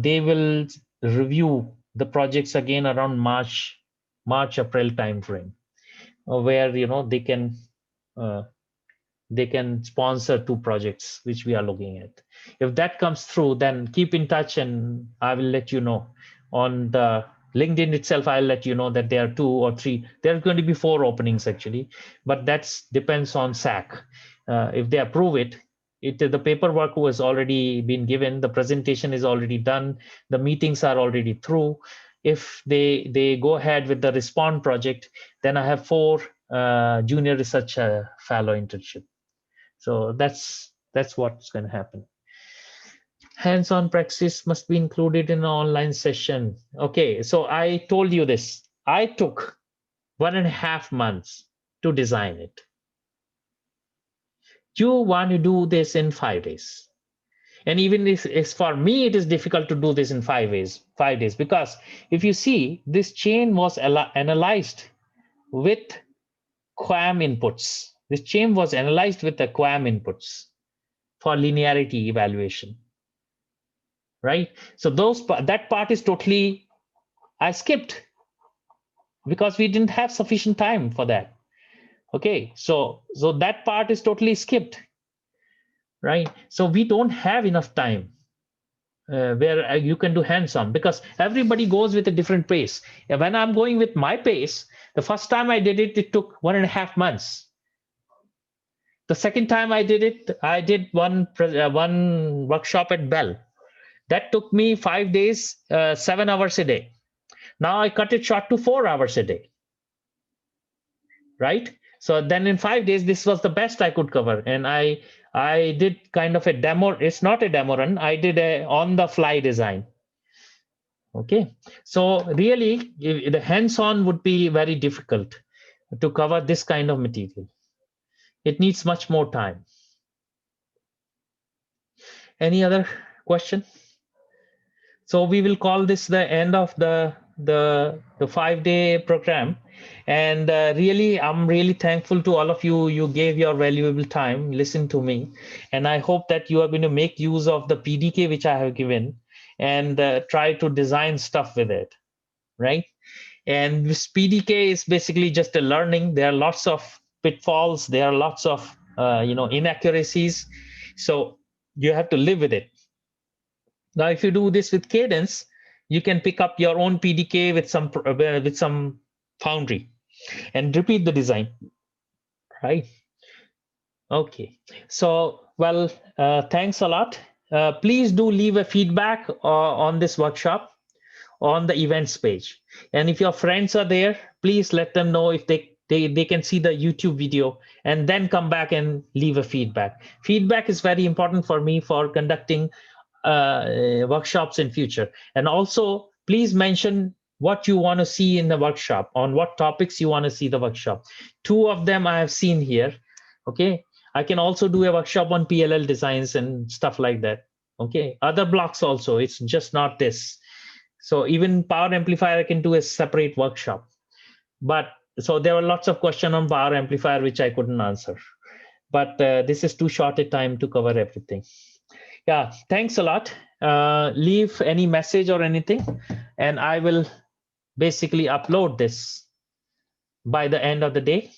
they will review the projects again around March April timeframe, where they can sponsor 2 projects which we are looking at. If that comes through, then keep in touch and I will let you know. On the LinkedIn itself, I'll let you know that there are 2 or 3. There's going to be 4 openings actually, but that depends on SAC. If they approve it, the paperwork was already been given, the presentation is already done, the meetings are already through. If they go ahead with the Respond project, then I have 4 junior research fellow internship. So that's what's going to happen. Hands-on practice must be included in an online session. Okay, so I told you this. I took 1.5 months to design it. You want to do this in 5 days. And even if it's for me, it is difficult to do this in 5 days. 5 days, because if you see, this chain was analyzed with QAM inputs. This chain was analyzed with the QAM inputs for linearity evaluation, right? So that part is totally, I skipped because we didn't have sufficient time for that. Okay, so that part is totally skipped, right? So we don't have enough time where you can do hands-on, because everybody goes with a different pace. And when I'm going with my pace, the first time I did it, it took 1.5 months. The second time I did it, I did one workshop at Bell. That took me 5 days, 7 hours a day. Now I cut it short to 4 hours a day, right? So then in 5 days, this was the best I could cover. And I did kind of a demo. It's not a demo run. I did a on-the-fly design. Okay, so really the hands-on would be very difficult to cover this kind of material. It needs much more time. Any other question? So we will call this the end of the 5-day program. And really, I'm really thankful to all of you. You gave your valuable time, listen to me. And I hope that you are going to make use of the PDK which I have given and try to design stuff with it, right? And this PDK is basically just a learning. There are lots of pitfalls. There are lots of inaccuracies. So you have to live with it. Now, if you do this with Cadence, you can pick up your own PDK with some foundry and repeat the design, right? Okay. So, well, thanks a lot. Please do leave a feedback on this workshop on the events page. And if your friends are there, please let them know if they can see the YouTube video and then come back and leave a feedback. Feedback is very important for me for conducting workshops in future. And also, please mention what you want to see in the workshop, on what topics you want to see the workshop. 2 of them I have seen here. Okay, I can also do a workshop on PLL designs and stuff like that. Okay, other blocks also, it's just not this. So even power amplifier, I can do a separate workshop. But so there were lots of questions on power amplifier which I couldn't answer. But this is too short a time to cover everything. Yeah, thanks a lot. Leave any message or anything, and I will basically upload this by the end of the day.